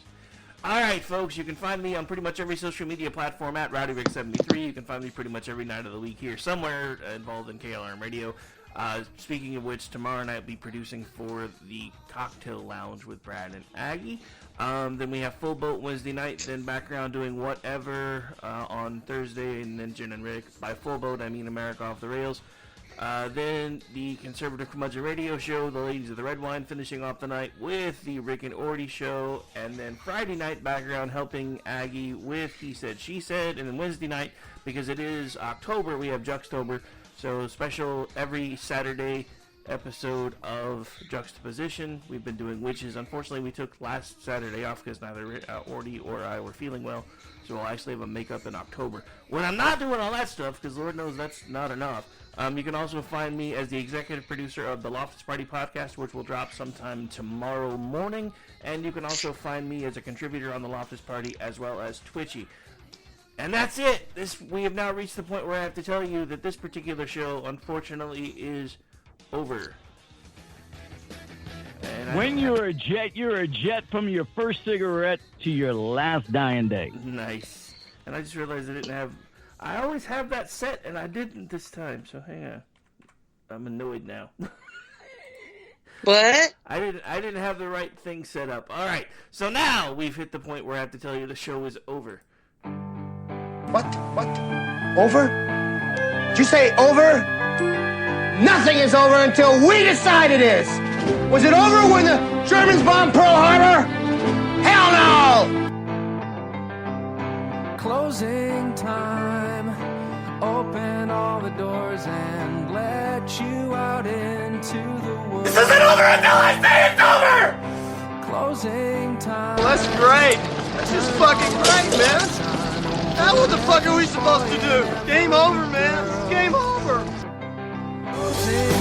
All right, folks, you can find me on pretty much every social media platform at RowdyRick73. You can find me pretty much every night of the week here somewhere involved in KLRM Radio. Speaking of which, tomorrow night I'll be producing for the Cocktail Lounge with Brad and Aggie. Then we have Full Boat Wednesday night, then Background doing Whatever on Thursday, and then Jen and Rick. By Full Boat, I mean America Off the Rails. Then the Conservative Curmudgeon Radio Show, the Ladies of the Red Wine, finishing off the night with the Rick and Orty Show. And then Friday night, Background, helping Aggie with He Said, She Said. And then Wednesday night, because it is October, we have Juxtober. So special every Saturday episode of Juxtaposition. We've been doing witches. Unfortunately, we took last Saturday off because neither Ordy or I were feeling well, so we'll actually have a makeup in October. When I'm not doing all that stuff, because Lord knows that's not enough, you can also find me as the executive producer of the Loftus Party podcast, which will drop sometime tomorrow morning, and you can also find me as a contributor on the Loftus Party as well as Twitchy. And that's it. We have now reached the point where I have to tell you that this particular show, unfortunately, is over. When you're a jet from your first cigarette to your last dying day. Nice. And I just realized I always have that set, and I didn't this time, so hang on. I'm annoyed now. What? I didn't have the right thing set up. All right, so now we've hit the point where I have to tell you the show is over. What? Over? Did you say over? Nothing is over until we decide it is! Was it over when the Germans bombed Pearl Harbor? Hell no! Closing time. Open all the doors and let you out into the woods. This isn't over until I say it's over! Closing time. Well, that's great. That's just fucking great, man. Now what the fuck are we supposed to do? Game over, man. It's game over. Closing